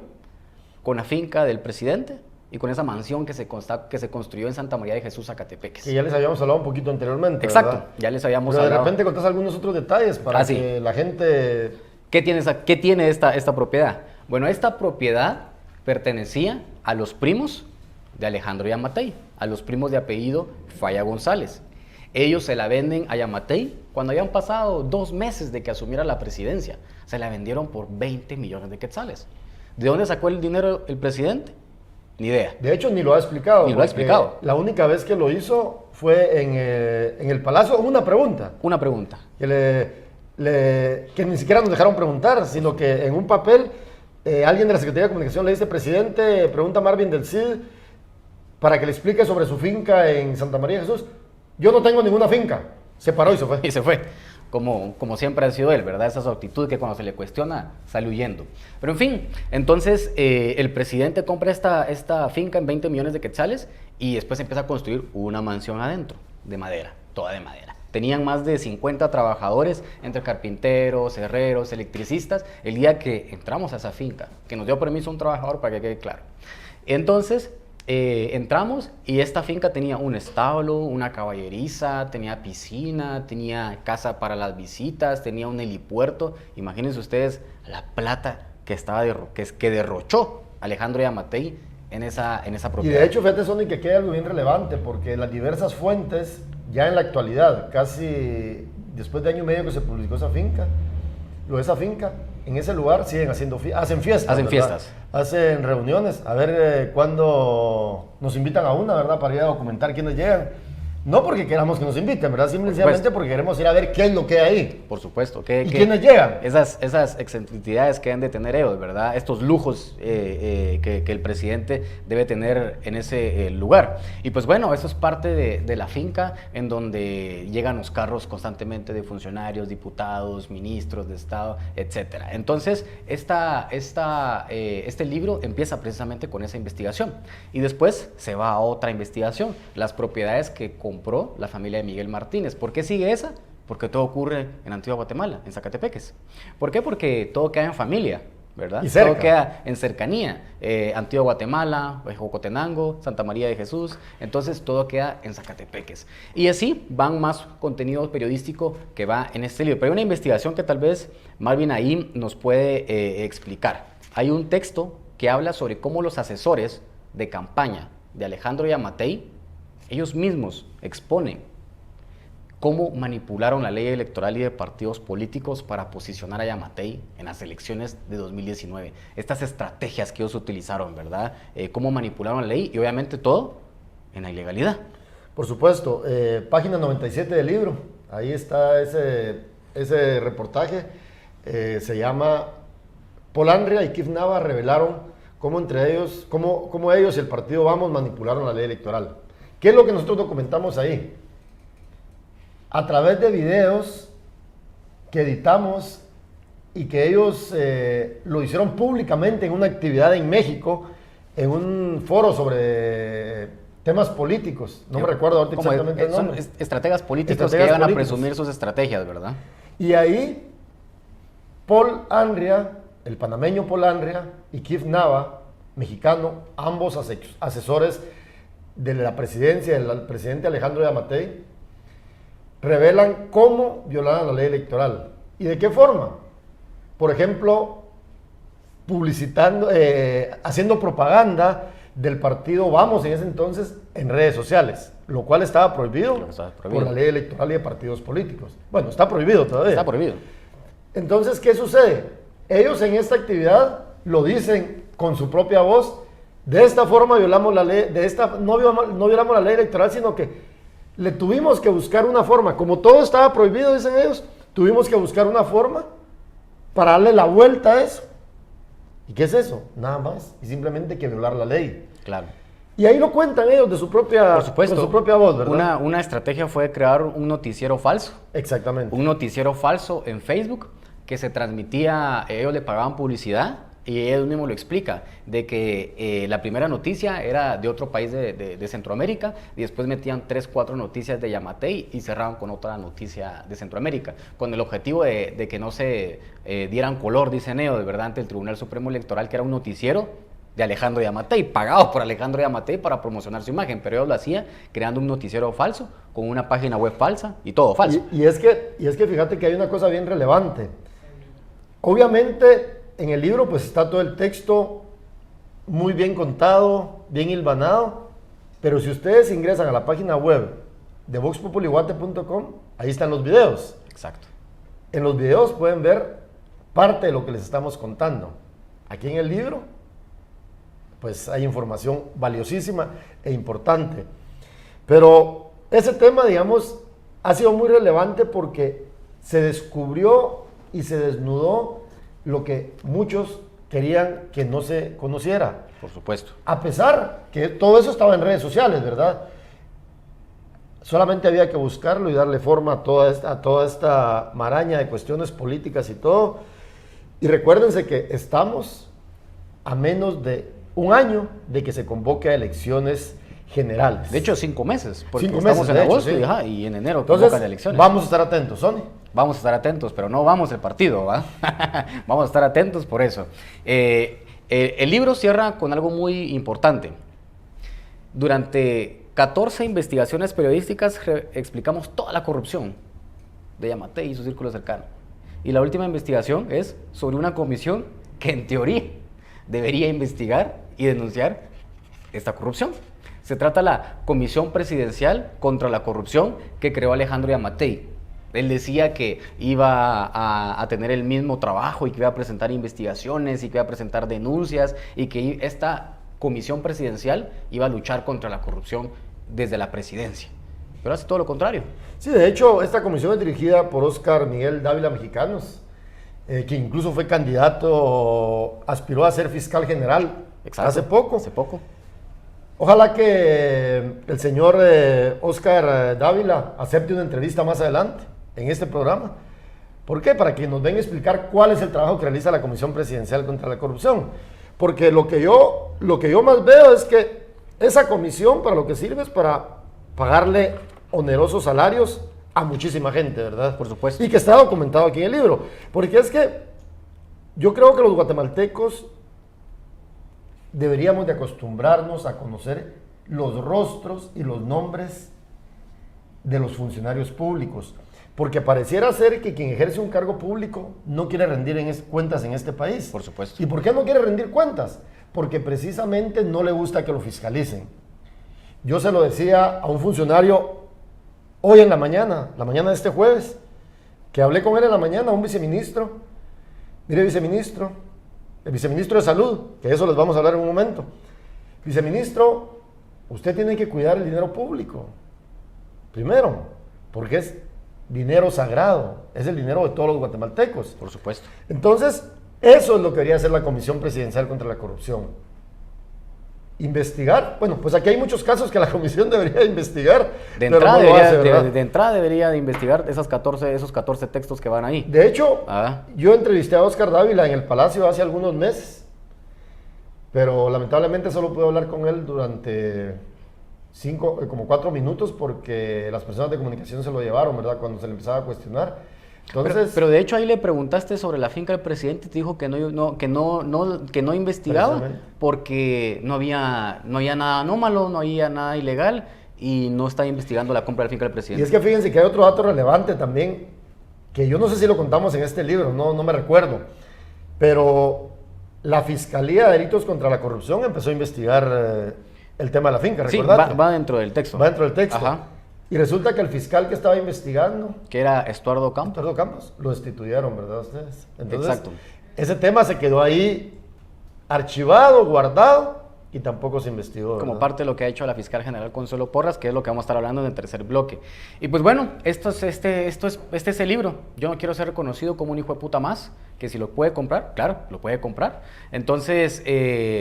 Con la finca del presidente, y con esa mansión que se construyó en Santa María de Jesús, Zacatepeques. Que ya les habíamos hablado un poquito anteriormente, Exacto, ¿verdad? ya les habíamos Pero hablado. de repente contás algunos otros detalles para Sí. que la gente... ¿Qué tiene esta propiedad? Bueno, esta propiedad pertenecía a los primos de Alejandro Yamatei, a los primos de apellido Falla González. Ellos se la venden a Yamatei cuando habían pasado 2 meses de que asumiera la presidencia. Se la vendieron por 20 millones de quetzales. ¿De dónde sacó el dinero el presidente? Ni idea. De hecho, ni lo ha explicado. Ni lo ha porque explicado. La única vez que lo hizo fue en el Palacio. Una pregunta. Una pregunta. Que ni siquiera nos dejaron preguntar, sino que en un papel alguien de la Secretaría de Comunicación le dice: presidente, pregunta a Marvin del Cid para que le explique sobre su finca en Santa María de Jesús. Yo no tengo ninguna finca. Se paró y se fue. Y se fue. Como siempre ha sido él, ¿verdad? Esa es su actitud que cuando se le cuestiona sale huyendo. Pero en fin, entonces el presidente compra esta finca en 20 millones de quetzales y después empieza a construir una mansión adentro, de madera, toda de madera. Tenían más de 50 trabajadores, entre carpinteros, herreros, electricistas, el día que entramos a esa finca, que nos dio permiso un trabajador para que quede claro. Entonces, entramos y esta finca tenía un establo, una caballeriza, tenía piscina, tenía casa para las visitas, tenía un helipuerto. Imagínense ustedes la plata que derrochó Alejandro Yamatei en esa Y propiedad. de hecho, fíjate, Sonny, que queda algo bien relevante, porque las diversas fuentes, ya en la actualidad, casi después de año y medio que se publicó esa finca, en ese lugar siguen hacen fiestas. Hacen ¿verdad? fiestas. Hacen reuniones, a ver cuándo nos invitan a una, ¿verdad? Para ir a documentar quiénes llegan. No porque queramos que nos inviten, ¿verdad? Simplemente porque queremos ir a ver qué es lo que hay ahí. Por supuesto. ¿Y quiénes llegan? Esas excentricidades que deben de tener ellos, ¿verdad? Estos lujos que el presidente debe tener en ese lugar. Y pues bueno, eso es parte de la finca en donde llegan los carros constantemente de funcionarios, diputados, ministros de Estado, etc. Entonces, este libro empieza precisamente con esa investigación. Y después se va a otra investigación, las propiedades que compró la familia de Miguel Martínez. ¿Por qué sigue esa? Porque todo ocurre en Antigua Guatemala, en Zacatepeques. ¿Por qué? Porque todo queda en familia, ¿verdad? Y cerca. Todo queda en cercanía. Antigua Guatemala, Jocotenango, Santa María de Jesús. Entonces todo queda en Zacatepeques. Y así van más contenido periodístico que va en este libro. Pero hay una investigación que tal vez Marvin ahí nos puede explicar. Hay un texto que habla sobre cómo los asesores de campaña de Alejandro Yamatei, ellos mismos exponen cómo manipularon la ley electoral y de partidos políticos para posicionar a Yamatei en las elecciones de 2019. Estas estrategias que ellos utilizaron, ¿verdad? Cómo manipularon la ley y obviamente todo en la ilegalidad. Por supuesto, página 97 del libro, ahí está ese reportaje, se llama Polandria y Kif Nava revelaron cómo ellos y el partido Vamos manipularon la ley electoral. ¿Qué es lo que nosotros documentamos ahí? A través de videos que editamos y que ellos lo hicieron públicamente en una actividad en México, en un foro sobre temas políticos. No me recuerdo ahorita exactamente el nombre. Son estrategas políticos Estrategas que llegan a políticos. presumir sus estrategias, ¿verdad? Y ahí, Paul Andria, el panameño Paul Andria, y Kif Nava, mexicano, ambos asesores de la presidencia del presidente Alejandro Yamatei, revelan cómo violaron la ley electoral. ¿Y de qué forma? Por ejemplo, publicitando, haciendo propaganda del partido Vamos en ese entonces en redes sociales, lo cual estaba prohibido, por la ley electoral y de partidos políticos. Bueno, está prohibido todavía. Está prohibido. Entonces, ¿qué sucede? Ellos en esta actividad lo dicen con su propia voz. De esta forma violamos la ley, no violamos la ley electoral, sino que le tuvimos que buscar una forma. Como todo estaba prohibido, dicen ellos, tuvimos que buscar una forma para darle la vuelta a eso. ¿Y qué es eso? Nada más. Y simplemente que violar la ley. Claro. Y ahí lo cuentan ellos de su propia, Por supuesto. con su propia voz, ¿verdad? Una estrategia fue crear un noticiero falso. Exactamente. Un noticiero falso en Facebook que se transmitía, ellos le pagaban publicidad y ellos mismos lo explica, de que la primera noticia era de otro país de Centroamérica y después metían 3, 4 noticias de Yamatei y cerraban con otra noticia de Centroamérica, con el objetivo de que no se dieran color, dicen ellos, de verdad, ante el Tribunal Supremo Electoral, que era un noticiero de Alejandro Yamatei, pagado por Alejandro Yamatei para promocionar su imagen, pero ellos lo hacían creando un noticiero falso, con una página web falsa y todo falso. Y es que fíjate que hay una cosa bien relevante. Obviamente en el libro pues está todo el texto muy bien contado, bien hilvanado, pero si ustedes ingresan a la página web de voxpopulyguate.com, ahí están los videos. Exacto. En los videos pueden ver parte de lo que les estamos contando. Aquí en el libro, pues hay información valiosísima e importante. Pero ese tema, digamos, ha sido muy relevante porque se descubrió y se desnudó lo que muchos querían que no se conociera. Por supuesto. A pesar que todo eso estaba en redes sociales, ¿verdad? Solamente había que buscarlo y darle forma a toda esta maraña de cuestiones políticas y todo. Y recuérdense que estamos a menos de un año de que se convoque a elecciones generales. De hecho, 5 meses, porque 5 estamos meses, en de hecho, agosto sí. Y en enero Entonces, convocan elecciones. vamos a estar atentos, Sony. Vamos a estar atentos, pero no vamos el partido, ¿va? Vamos a estar atentos por eso. El libro cierra con algo muy importante. Durante 14 investigaciones periodísticas explicamos toda la corrupción de Yamatei y su círculo cercano. Y la última investigación es sobre una comisión que en teoría debería investigar y denunciar esta corrupción. Se trata de la Comisión Presidencial contra la Corrupción que creó Alejandro Yamatei. Él decía que iba a tener el mismo trabajo y que iba a presentar investigaciones y que iba a presentar denuncias y que esta comisión presidencial iba a luchar contra la corrupción desde la presidencia. Pero hace todo lo contrario. Sí, de hecho, esta comisión es dirigida por Óscar Miguel Dávila Mexicanos, que incluso fue candidato, aspiró a ser fiscal general. Exacto. Hace poco. Hace poco. Ojalá que el señor Óscar Dávila acepte una entrevista más adelante en este programa. ¿Por qué? Para que nos venga a explicar cuál es el trabajo que realiza la Comisión Presidencial contra la Corrupción. Porque lo que yo más veo es que esa comisión para lo que sirve es para pagarle onerosos salarios a muchísima gente, ¿verdad? Por supuesto. Y que está documentado aquí en el libro. Porque es que yo creo que los guatemaltecos deberíamos de acostumbrarnos a conocer los rostros y los nombres de los funcionarios públicos, porque pareciera ser que quien ejerce un cargo público no quiere rendir cuentas en este país. Por supuesto. ¿Y por qué no quiere rendir cuentas? Porque precisamente no le gusta que lo fiscalicen. Yo se lo decía a un funcionario hoy en la mañana de este jueves, que hablé con él en la mañana, un viceministro. Mire, viceministro, el viceministro de Salud, que de eso les vamos a hablar en un momento. Viceministro, usted tiene que cuidar el dinero público. Primero, porque es dinero sagrado, es el dinero de todos los guatemaltecos. Por supuesto. Entonces, eso es lo que debería hacer la Comisión Presidencial contra la Corrupción. Investigar, bueno, pues aquí hay muchos casos que la Comisión debería investigar. De pero entrada, no lo hace, ¿verdad? de entrada debería de investigar esos 14 textos que van ahí. De hecho, Ah. yo entrevisté a Óscar Dávila en el Palacio hace algunos meses, pero lamentablemente solo pude hablar con él durante como 4 minutos porque las personas de comunicación se lo llevaron, ¿verdad? Cuando se le empezaba a cuestionar. Entonces, Pero de hecho ahí le preguntaste sobre la finca del presidente y te dijo que no investigaba porque no había nada anómalo, no había nada ilegal y no estaba investigando la compra de la finca del y presidente. es que fíjense que hay otro dato relevante también, que yo no sé si lo contamos en este libro, no me recuerdo, pero la Fiscalía de Delitos contra la Corrupción empezó a investigar el tema de la finca, Sí, ¿recordate? va dentro del texto. Va dentro del texto. Ajá. Y resulta que el fiscal que estaba investigando, Que era Estuardo Campos. Ricardo Campos, lo destituyeron, ¿verdad ustedes? Entonces, Exacto. ese tema se quedó ahí archivado, guardado y tampoco se investigó. Como ¿verdad? parte de lo que ha hecho la fiscal general Consuelo Porras, que es lo que vamos a estar hablando en el tercer bloque. Y pues bueno, este es el libro. Yo no quiero ser reconocido como un hijo de puta más, que si lo puede comprar, claro, lo puede comprar. Entonces,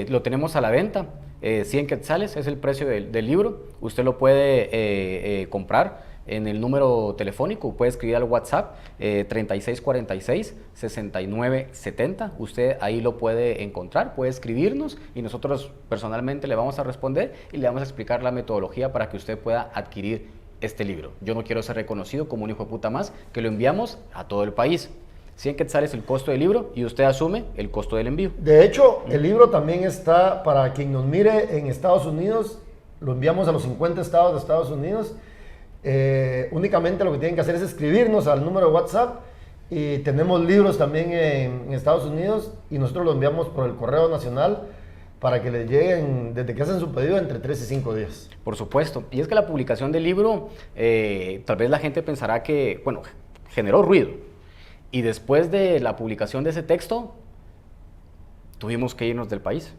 lo tenemos a la venta. 100 quetzales es el precio del libro. Usted lo puede comprar en el número telefónico, puede escribir al WhatsApp 3646-6970. Usted ahí lo puede encontrar, puede escribirnos y nosotros personalmente le vamos a responder y le vamos a explicar la metodología para que usted pueda adquirir este libro. Yo no quiero ser reconocido como un hijo de puta más, que lo enviamos a todo el país. 100 quetzales el costo del libro y usted asume el costo del envío. De hecho, el libro también está para quien nos mire en Estados Unidos, lo enviamos a los 50 estados de Estados Unidos. Únicamente lo que tienen que hacer es escribirnos al número de WhatsApp, y tenemos libros también en Estados Unidos y nosotros lo enviamos por el correo nacional para que les lleguen desde que hacen su pedido entre 3 y 5 días. Por supuesto, y es que la publicación del libro, tal vez la gente pensará que, bueno, generó ruido, y después de la publicación de ese texto, tuvimos que irnos del país.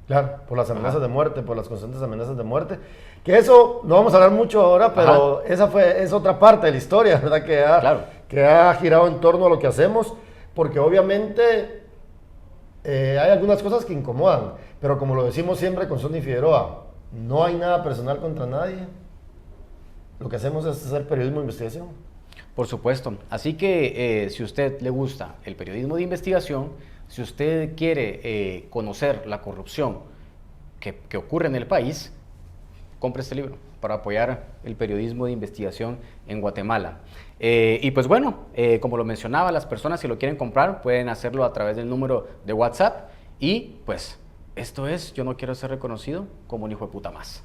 Claro, por las amenazas de muerte, por las constantes amenazas de muerte. Que eso no vamos a hablar mucho ahora, pero es otra parte de la historia, ¿verdad? Que ha girado en torno a lo que hacemos, porque obviamente hay algunas cosas que incomodan, pero como lo decimos siempre con Sonny Figueroa, no hay nada personal contra nadie. Lo que hacemos es hacer periodismo de investigación. Por supuesto. Así que si a usted le gusta el periodismo de investigación, si usted quiere conocer la corrupción que ocurre en el país, compre este libro para apoyar el periodismo de investigación en Guatemala. Y pues bueno, como lo mencionaba, las personas si lo quieren comprar pueden hacerlo a través del número de WhatsApp, y pues esto es Yo no quiero ser reconocido como un hijo de puta más.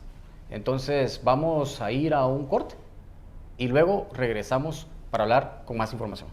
Entonces vamos a ir a un corte y luego regresamos para hablar con más información.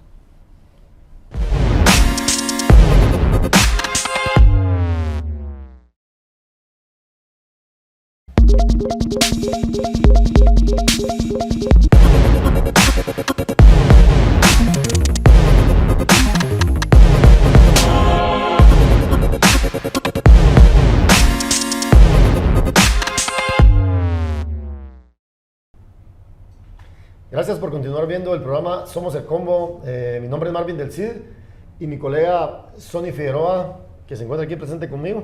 Gracias por continuar viendo el programa Somos el Combo. Mi nombre es Marvin del Cid y mi colega Sonny Figueroa, que se encuentra aquí presente conmigo.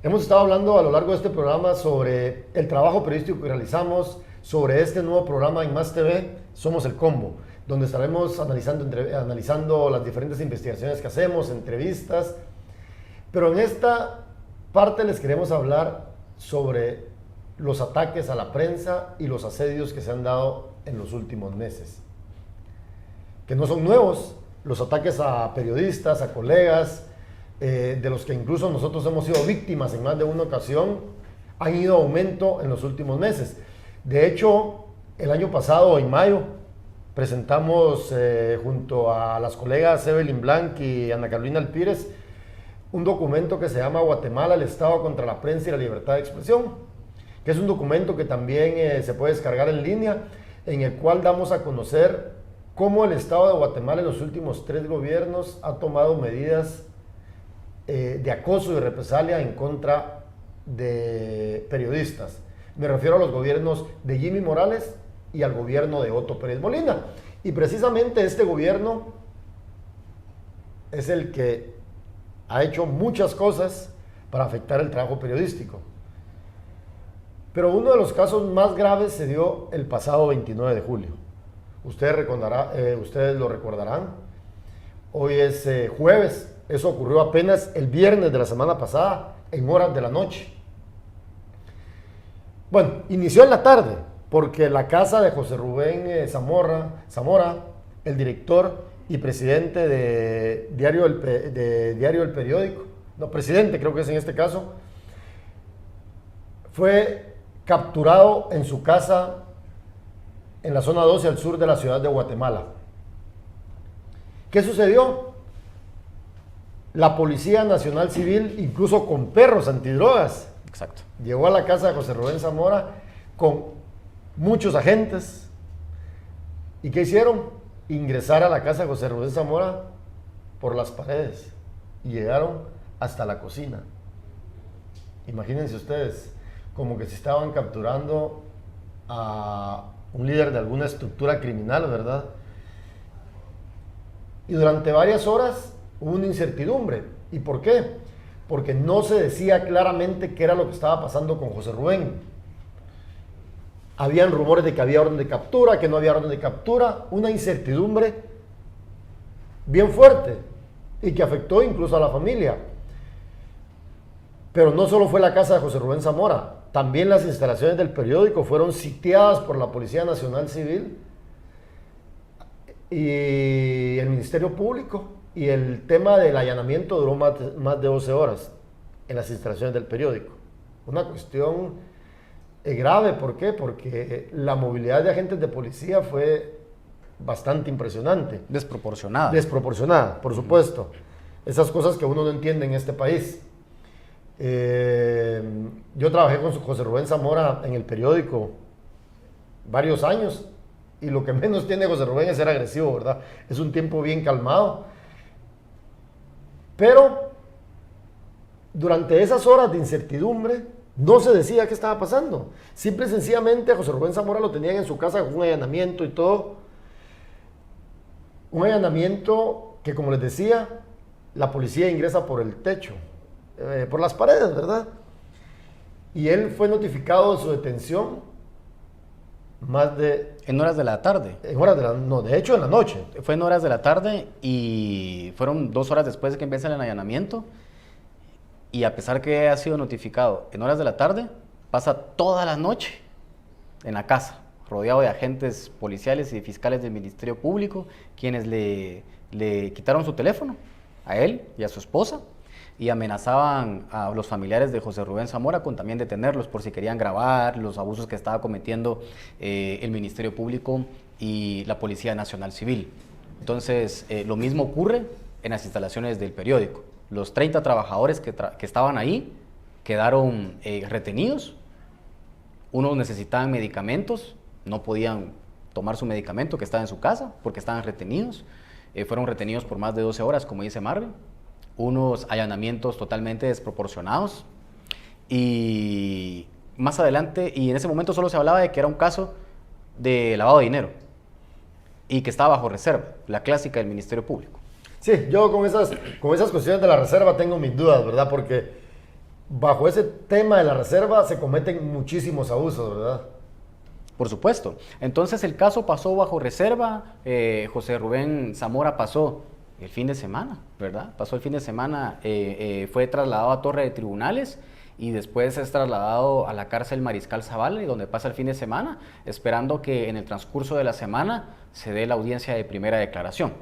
Hemos estado hablando a lo largo de este programa sobre el trabajo periodístico que realizamos, sobre este nuevo programa en Más TV, Somos el Combo, donde estaremos analizando las diferentes investigaciones que hacemos, entrevistas. Pero en esta parte les queremos hablar sobre los ataques a la prensa y los asedios que se han dado en los últimos meses. Que no son nuevos, los ataques a periodistas, a colegas, de los que incluso nosotros hemos sido víctimas en más de una ocasión, han ido a aumento en los últimos meses. De hecho, el año pasado, en mayo, presentamos junto a las colegas Evelyn Blanc y Ana Carolina Alpírez un documento que se llama Guatemala, el Estado contra la prensa y la libertad de expresión, que es un documento que también se puede descargar en línea, en el cual damos a conocer cómo el Estado de Guatemala en los últimos 3 gobiernos ha tomado medidas de acoso y represalia en contra de periodistas. Me refiero a los gobiernos de Jimmy Morales y al gobierno de Otto Pérez Molina. Y precisamente este gobierno es el que ha hecho muchas cosas para afectar el trabajo periodístico. Pero uno de los casos más graves se dio el pasado 29 de julio. Ustedes lo recordarán. Hoy es jueves. Eso ocurrió apenas el viernes de la semana pasada, en horas de la noche. Bueno, inició en la tarde, porque la casa de José Rubén Zamora, el director y presidente de Diario El Periódico, no, presidente creo que es en este caso, fue capturado en su casa en la zona 12 al sur de la ciudad de Guatemala. ¿Qué sucedió? La Policía Nacional Civil, incluso con perros antidrogas, Exacto. llegó a la casa de José Rubén Zamora con muchos agentes. ¿Y qué hicieron? Ingresar a la casa de José Rubén Zamora por las paredes y llegaron hasta la cocina. Imagínense ustedes, como que se estaban capturando a un líder de alguna estructura criminal, ¿verdad? Y durante varias horas hubo una incertidumbre. ¿Y por qué? Porque no se decía claramente qué era lo que estaba pasando con José Rubén. Habían rumores de que había orden de captura, que no había orden de captura, una incertidumbre bien fuerte y que afectó incluso a la familia. Pero no solo fue la casa de José Rubén Zamora, también las instalaciones del periódico fueron sitiadas por la Policía Nacional Civil y el Ministerio Público y el tema del allanamiento duró más de 12 horas en las instalaciones del periódico. Una cuestión grave, ¿por qué? Porque la movilidad de agentes de policía fue bastante impresionante. Desproporcionada. Desproporcionada, por supuesto. Esas cosas que uno no entiende en este país. Yo trabajé con José Rubén Zamora en el periódico varios años y lo que menos tiene José Rubén es ser agresivo, ¿verdad? Es un tiempo bien calmado. Pero durante esas horas de incertidumbre no se decía qué estaba pasando. Simple y sencillamente a José Rubén Zamora lo tenían en su casa con un allanamiento y todo. Un allanamiento que, como les decía, la policía ingresa por el techo, por las paredes, ¿verdad? Y él fue notificado de su detención en horas de la tarde. No, de hecho en la noche. Fue en horas de la tarde y fueron 2 horas después de que empieza el allanamiento. Y a pesar que ha sido notificado en horas de la tarde, pasa toda la noche en la casa, rodeado de agentes policiales y fiscales del Ministerio Público, quienes le quitaron su teléfono a él y a su esposa y amenazaban a los familiares de José Rubén Zamora con también detenerlos por si querían grabar los abusos que estaba cometiendo el Ministerio Público y la Policía Nacional Civil. Entonces, lo mismo ocurre en las instalaciones del periódico. Los 30 trabajadores que estaban ahí quedaron retenidos. Unos necesitaban medicamentos, no podían tomar su medicamento que estaba en su casa porque estaban retenidos. Fueron retenidos por más de 12 horas, como dice Marvin. Unos allanamientos totalmente desproporcionados. Y más adelante, y en ese momento solo se hablaba de que era un caso de lavado de dinero y que estaba bajo reserva, la clásica del Ministerio Público. Sí, yo con esas cuestiones de la reserva tengo mis dudas, ¿verdad? Porque bajo ese tema de la reserva se cometen muchísimos abusos, ¿verdad? Por supuesto. Entonces el caso pasó bajo reserva. José Rubén Zamora pasó el fin de semana, ¿verdad? Pasó el fin de semana, fue trasladado a Torre de Tribunales y después es trasladado a la cárcel Mariscal Zavala, donde pasa el fin de semana, esperando que en el transcurso de la semana se dé la audiencia de primera declaración.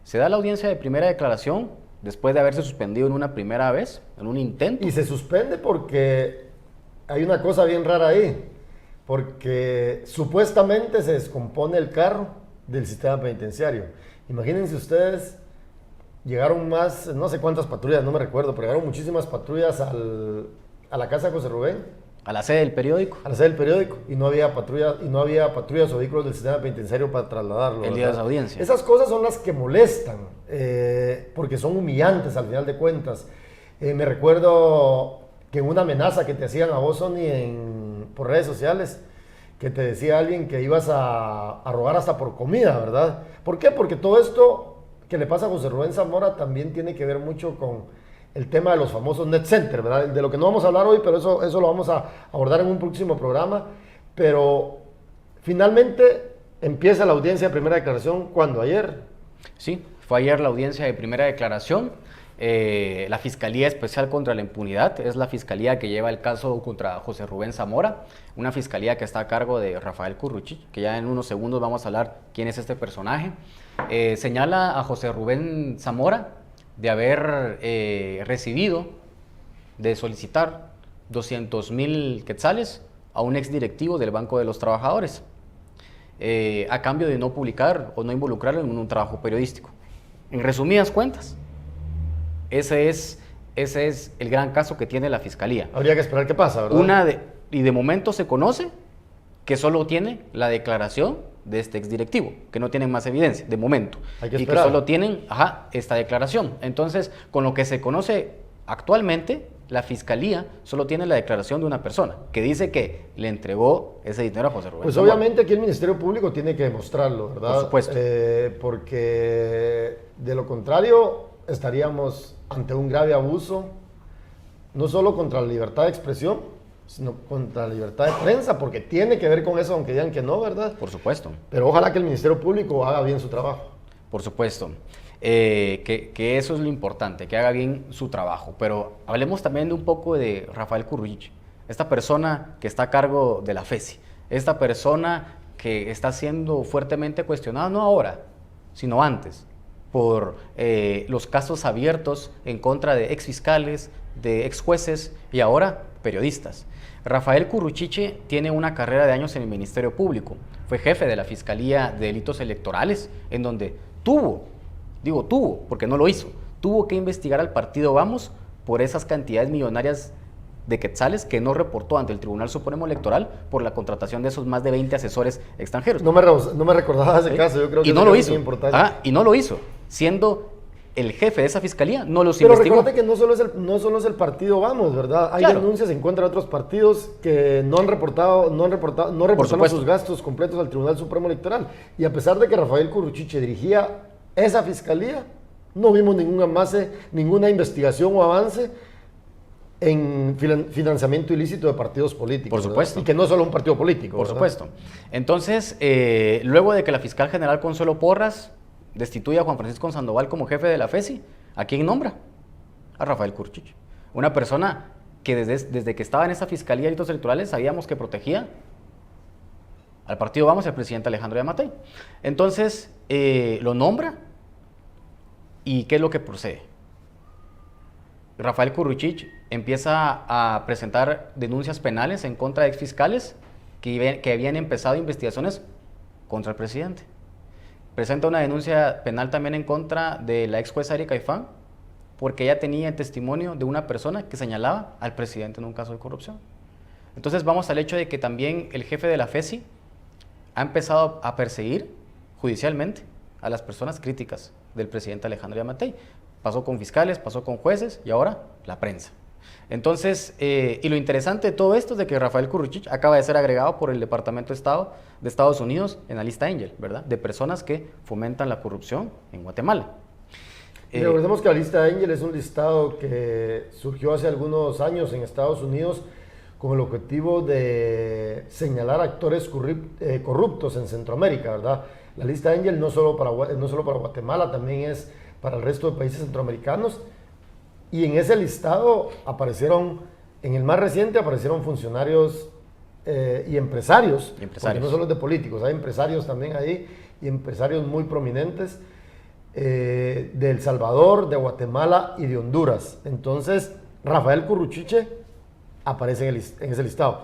Se da la audiencia de primera declaración después de haberse suspendido en una primera vez, en un intento. Y se suspende porque hay una cosa bien rara ahí, porque supuestamente se descompone el carro del sistema penitenciario. Imagínense ustedes, llegaron más, no sé cuántas patrullas, no me recuerdo, pero llegaron muchísimas patrullas a la casa de José Rubén. A la sede del periódico. A la sede del periódico, y no había patrullas o vehículos del sistema penitenciario para trasladarlo. El día de esa audiencia. Esas cosas son las que molestan, porque son humillantes al final de cuentas. Me recuerdo que en una amenaza que te hacían a vos, Sony, por redes sociales, que te decía alguien que ibas a rogar hasta por comida, ¿verdad? ¿Por qué? Porque todo esto que le pasa a José Rubén Zamora también tiene que ver mucho con el tema de los famosos net center, ¿verdad? De lo que no vamos a hablar hoy, pero eso lo vamos a abordar en un próximo programa. Pero finalmente empieza la audiencia de primera declaración, ¿cuándo? ¿Ayer? Sí, fue ayer la audiencia de primera declaración. La Fiscalía Especial contra la Impunidad es la fiscalía que lleva el caso contra José Rubén Zamora, una fiscalía que está a cargo de Rafael Curruchiche, que ya en unos segundos vamos a hablar quién es este personaje. Señala a José Rubén Zamora de haber recibido, de solicitar 200,000 quetzales a un exdirectivo del Banco de los Trabajadores, a cambio de no publicar o no involucrarlo en un trabajo periodístico. En resumidas cuentas, ese es el gran caso que tiene la Fiscalía. Habría que esperar qué pasa, ¿verdad? Y de momento se conoce que solo tiene la declaración de este exdirectivo, que no tienen más evidencia, de momento. Hay que y esperar. que solo tienen esta declaración. Entonces, con lo que se conoce actualmente, la Fiscalía solo tiene la declaración de una persona, que dice que le entregó ese dinero a José Rubén Pues Zamora. obviamente aquí el Ministerio Público tiene que demostrarlo, ¿verdad? Por supuesto. Porque de lo contrario estaríamos ante un grave abuso, no solo contra la libertad de expresión, sino contra la libertad de prensa, porque tiene que ver con eso, aunque digan que no, ¿verdad? Por supuesto. Pero ojalá que el Ministerio Público haga bien su trabajo. Por supuesto. Que eso es lo importante, que haga bien su trabajo. Pero hablemos también de un poco de Rafael Curruchiche, esta persona que está a cargo de la FESI, esta persona que está siendo fuertemente cuestionada, no ahora, sino antes, por los casos abiertos en contra de ex fiscales, de ex jueces y ahora periodistas. Rafael Curruchiche tiene una carrera de años en el Ministerio Público. Fue jefe de la Fiscalía de Delitos Electorales, en donde tuvo, porque no lo hizo, tuvo que investigar al partido Vamos por esas cantidades millonarias de quetzales que no reportó ante el Tribunal Supremo Electoral por la contratación de esos más de 20 asesores extranjeros. No me recordaba ese caso, yo creo que y no lo hizo. Muy importante. Y no lo hizo, siendo el jefe de esa fiscalía, no los Pero investigó. recuerde que no solo es el partido Vamos, ¿verdad? Hay Claro. denuncias en contra de otros partidos que no reportaron sus gastos completos al Tribunal Supremo Electoral. Y a pesar de que Rafael Curruchiche dirigía esa fiscalía, no vimos ninguna investigación o avance en financiamiento ilícito de partidos políticos. Por supuesto. ¿Verdad? Y que no es solo un partido político. Por ¿verdad? supuesto. Entonces, luego de que la fiscal general Consuelo Porras destituye a Juan Francisco Sandoval como jefe de la FESI, ¿a quién nombra? A Rafael Curruchiche. Una persona que desde que estaba en esa Fiscalía de Delitos Electorales sabíamos que protegía al partido Vamos y al presidente Alejandro Yamatei. Entonces, lo nombra, ¿y qué es lo que procede? Rafael Curruchiche empieza a presentar denuncias penales en contra de exfiscales que habían empezado investigaciones contra el presidente. Presenta una denuncia penal también en contra de la ex jueza Erika Ifán, porque ella tenía el testimonio de una persona que señalaba al presidente en un caso de corrupción. Entonces vamos al hecho de que también el jefe de la FESI ha empezado a perseguir judicialmente a las personas críticas del presidente Alejandro Yamatei. Pasó con fiscales, pasó con jueces y ahora la prensa. Entonces, y lo interesante de todo esto es de que Rafael Curruchiche acaba de ser agregado por el Departamento de Estado de Estados Unidos en la lista Angel, ¿verdad? De personas que fomentan la corrupción en Guatemala. Recordemos que la lista Angel es un listado que surgió hace algunos años en Estados Unidos con el objetivo de señalar actores corruptos en Centroamérica, ¿verdad? La lista Angel no solo para Guatemala, también es para el resto de países centroamericanos. Y en ese listado en el más reciente aparecieron funcionarios y empresarios, porque no solo es de políticos, hay empresarios también ahí, y empresarios muy prominentes de El Salvador, de Guatemala y de Honduras. Entonces, Rafael Curruchiche aparece en ese listado.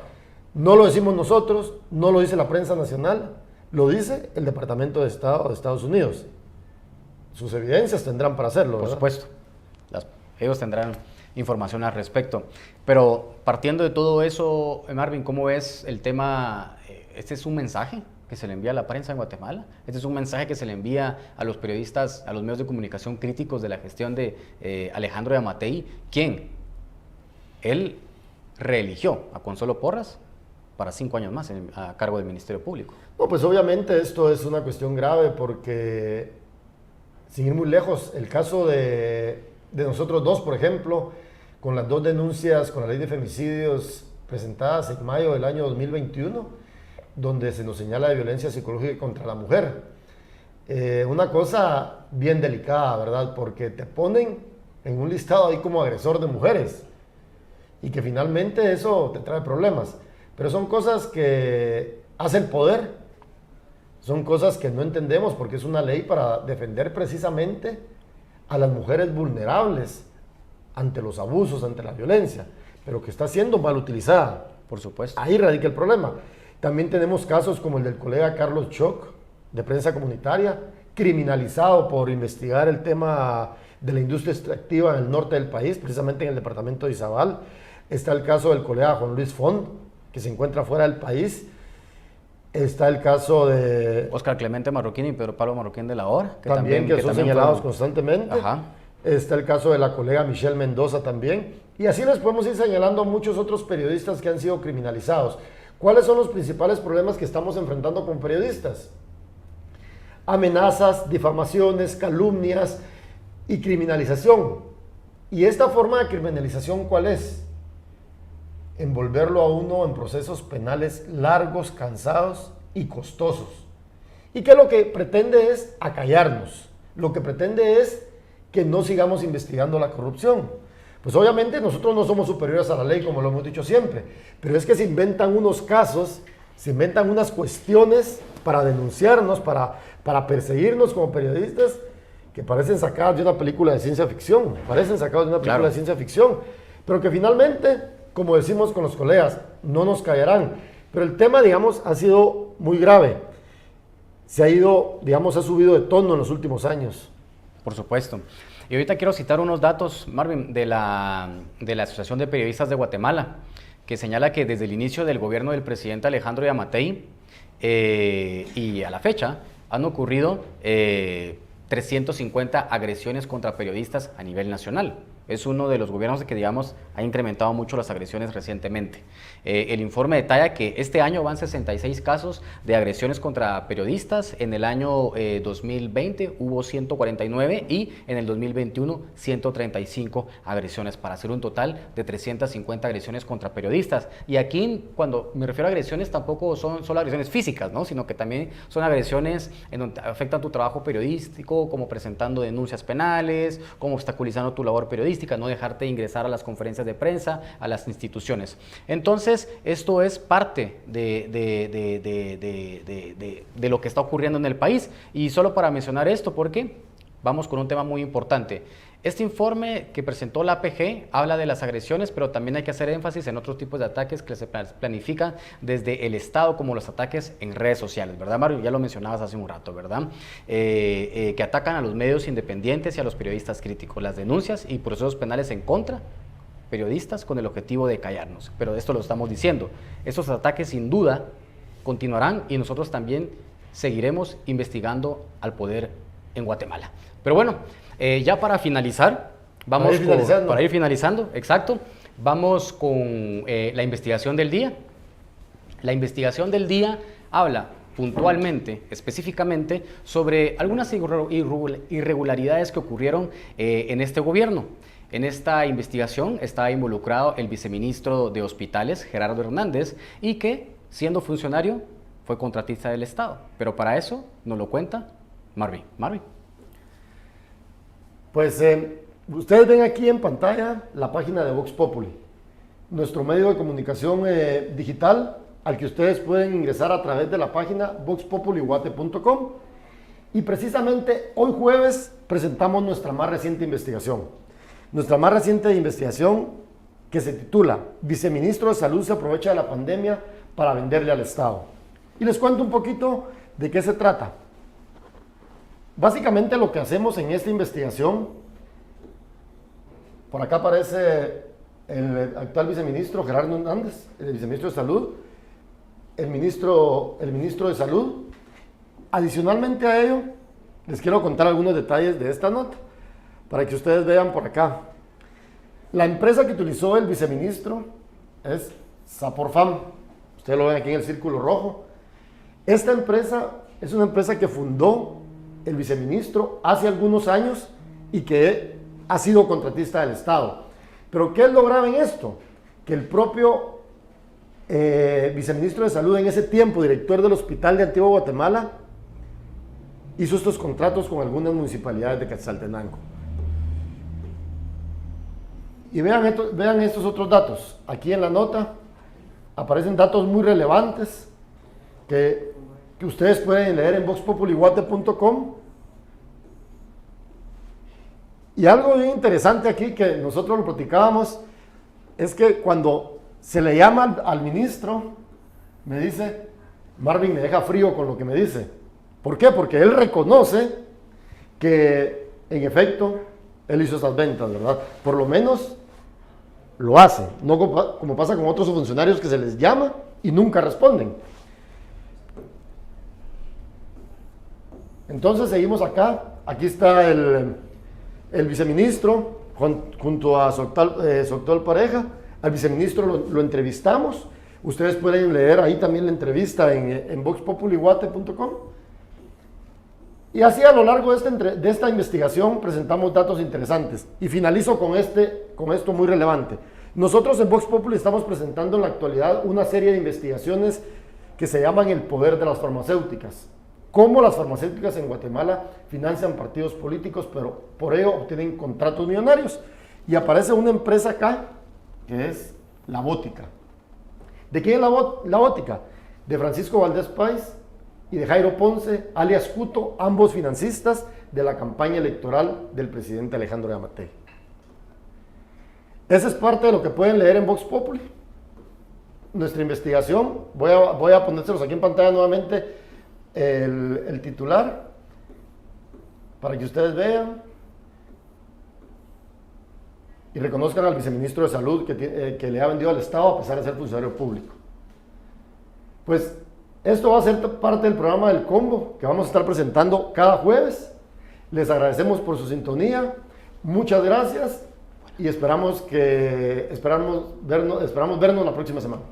No lo decimos nosotros, no lo dice la prensa nacional, lo dice el Departamento de Estado de Estados Unidos. Sus evidencias tendrán para hacerlo, ¿verdad? Por supuesto. Ellos tendrán información al respecto. Pero partiendo de todo eso, Marvin, ¿cómo ves el tema? ¿Este es un mensaje que se le envía a la prensa en Guatemala? ¿Este es un mensaje que se le envía a los periodistas, a los medios de comunicación críticos de la gestión de Alejandro Yamatei? ¿Quién? Él reeligió a Consuelo Porras para 5 años más a cargo del Ministerio Público. No, pues obviamente esto es una cuestión grave porque, sin ir muy lejos, el caso de nosotros dos, por ejemplo, con las 2 denuncias con la ley de femicidios presentadas en mayo del año 2021, donde se nos señala de violencia psicológica contra la mujer. Una cosa bien delicada, ¿verdad? Porque te ponen en un listado ahí como agresor de mujeres y que finalmente eso te trae problemas. Pero son cosas que hace el poder, son cosas que no entendemos porque es una ley para defender precisamente a las mujeres vulnerables ante los abusos, ante la violencia, pero que está siendo mal utilizada. Por supuesto. Ahí radica el problema. También tenemos casos como el del colega Carlos Choc, de Prensa Comunitaria, criminalizado por investigar el tema de la industria extractiva en el norte del país, precisamente en el departamento de Izabal. Está el caso del colega Juan Luis Font, que se encuentra fuera del país. Está el caso de Óscar Clemente Marroquín y Pedro Pablo Marroquín de la Hora, que son señalados constantemente. Ajá. Está el caso de la colega Michelle Mendoza también. Y así les podemos ir señalando a muchos otros periodistas que han sido criminalizados. ¿Cuáles son los principales problemas que estamos enfrentando con periodistas? Amenazas, difamaciones, calumnias y criminalización. ¿Y esta forma de criminalización cuál es? Envolverlo a uno en procesos penales largos, cansados y costosos. ¿Y qué lo que pretende es acallarnos? Lo que pretende es que no sigamos investigando la corrupción. Pues obviamente nosotros no somos superiores a la ley, como lo hemos dicho siempre, pero es que se inventan unos casos, se inventan unas cuestiones para denunciarnos, para perseguirnos como periodistas, que parecen sacadas de una película de ciencia ficción, parecen sacadas de una película Claro. de ciencia ficción, pero que finalmente, como decimos con los colegas, no nos callarán. Pero el tema, digamos, ha sido muy grave. Se ha ido, digamos, ha subido de tono en los últimos años. Por supuesto. Y ahorita quiero citar unos datos, Marvin, de la Asociación de Periodistas de Guatemala, que señala que desde el inicio del gobierno del presidente Alejandro Yamatei y a la fecha han ocurrido 350 agresiones contra periodistas a nivel nacional. Es uno de los gobiernos que, digamos, ha incrementado mucho las agresiones recientemente. El informe detalla que este año van 66 casos de agresiones contra periodistas. En el año 2020 hubo 149 y en el 2021 135 agresiones, para hacer un total de 350 agresiones contra periodistas. Y aquí, cuando me refiero a agresiones, tampoco son solo agresiones físicas, ¿no? Sino que también son agresiones en donde afectan tu trabajo periodístico, como presentando denuncias penales, como obstaculizando tu labor periodística, no dejarte ingresar a las conferencias de prensa, a las instituciones. Entonces, esto es parte de lo que está ocurriendo en el país. Y solo para mencionar esto, porque vamos con un tema muy importante. Este informe que presentó la APG habla de las agresiones, pero también hay que hacer énfasis en otros tipos de ataques que se planifican desde el Estado, como los ataques en redes sociales, ¿verdad, Mario? Ya lo mencionabas hace un rato, ¿verdad? Que atacan a los medios independientes y a los periodistas críticos, las denuncias y procesos penales en contra periodistas con el objetivo de callarnos. Pero esto lo estamos diciendo. Estos ataques sin duda continuarán y nosotros también seguiremos investigando al poder en Guatemala. Pero bueno, ya para finalizar, para ir finalizando, exacto, vamos con la investigación del día. La investigación del día habla puntualmente, específicamente, sobre algunas irregularidades que ocurrieron en este gobierno. En esta investigación está involucrado el viceministro de Hospitales, Gerardo Hernández, y que, siendo funcionario, fue contratista del Estado. Pero para eso nos lo cuenta Marvin. Marvin. Pues ustedes ven aquí en pantalla la página de Vox Populi, nuestro medio de comunicación digital, al que ustedes pueden ingresar a través de la página voxpopuliguate.com. Y precisamente hoy jueves presentamos nuestra más reciente investigación. Nuestra más reciente investigación, que se titula Viceministro de Salud se aprovecha de la pandemia para venderle al Estado. Y les cuento un poquito de qué se trata. Básicamente lo que hacemos en esta investigación, por acá aparece el actual viceministro Gerardo Hernández, el viceministro de Salud, el ministro de Salud. Adicionalmente a ello, les quiero contar algunos detalles de esta nota, para que ustedes vean por acá. La empresa que utilizó el viceministro es Saporfam. Ustedes lo ven aquí en el círculo rojo. Esta empresa es una empresa que fundó el viceministro hace algunos años y que ha sido contratista del Estado. Pero ¿qué es lo grave en esto? Que el propio viceministro de Salud en ese tiempo, director del Hospital de Antigua Guatemala, hizo estos contratos con algunas municipalidades de Quetzaltenango. Y vean estos otros datos. Aquí en la nota aparecen datos muy relevantes que ustedes pueden leer en voxpopuliguate.com. Y algo bien interesante aquí que nosotros lo platicábamos es que cuando se le llama al ministro, me dice, Marvin me deja frío con lo que me dice. ¿Por qué? Porque él reconoce que en efecto él hizo esas ventas, ¿verdad? Por lo menos lo hace, no como pasa con otros funcionarios que se les llama y nunca responden. Entonces seguimos acá. Aquí está el viceministro junto a su actual pareja. Al viceministro lo entrevistamos. Ustedes pueden leer ahí también la entrevista en voxpopuliguate.com. Y así a lo largo de esta investigación presentamos datos interesantes. Y finalizo con esto muy relevante. Nosotros en Vox Populi estamos presentando en la actualidad una serie de investigaciones que se llaman el poder de las farmacéuticas. Cómo las farmacéuticas en Guatemala financian partidos políticos, pero por ello obtienen contratos millonarios. Y aparece una empresa acá, que es La Bótica. ¿De quién es La Bótica? De Francisco Valdés Páez y de Jairo Ponce, alias Cuto, ambos financistas de la campaña electoral del presidente Alejandro Yamatei. Esa es parte de lo que pueden leer en Vox Populi. Nuestra investigación, voy a ponérselos aquí en pantalla nuevamente el titular para que ustedes vean y reconozcan al viceministro de Salud que le ha vendido al Estado a pesar de ser funcionario público. Pues esto va a ser parte del programa del Combo que vamos a estar presentando cada jueves. Les agradecemos por su sintonía, muchas gracias y esperamos vernos la próxima semana.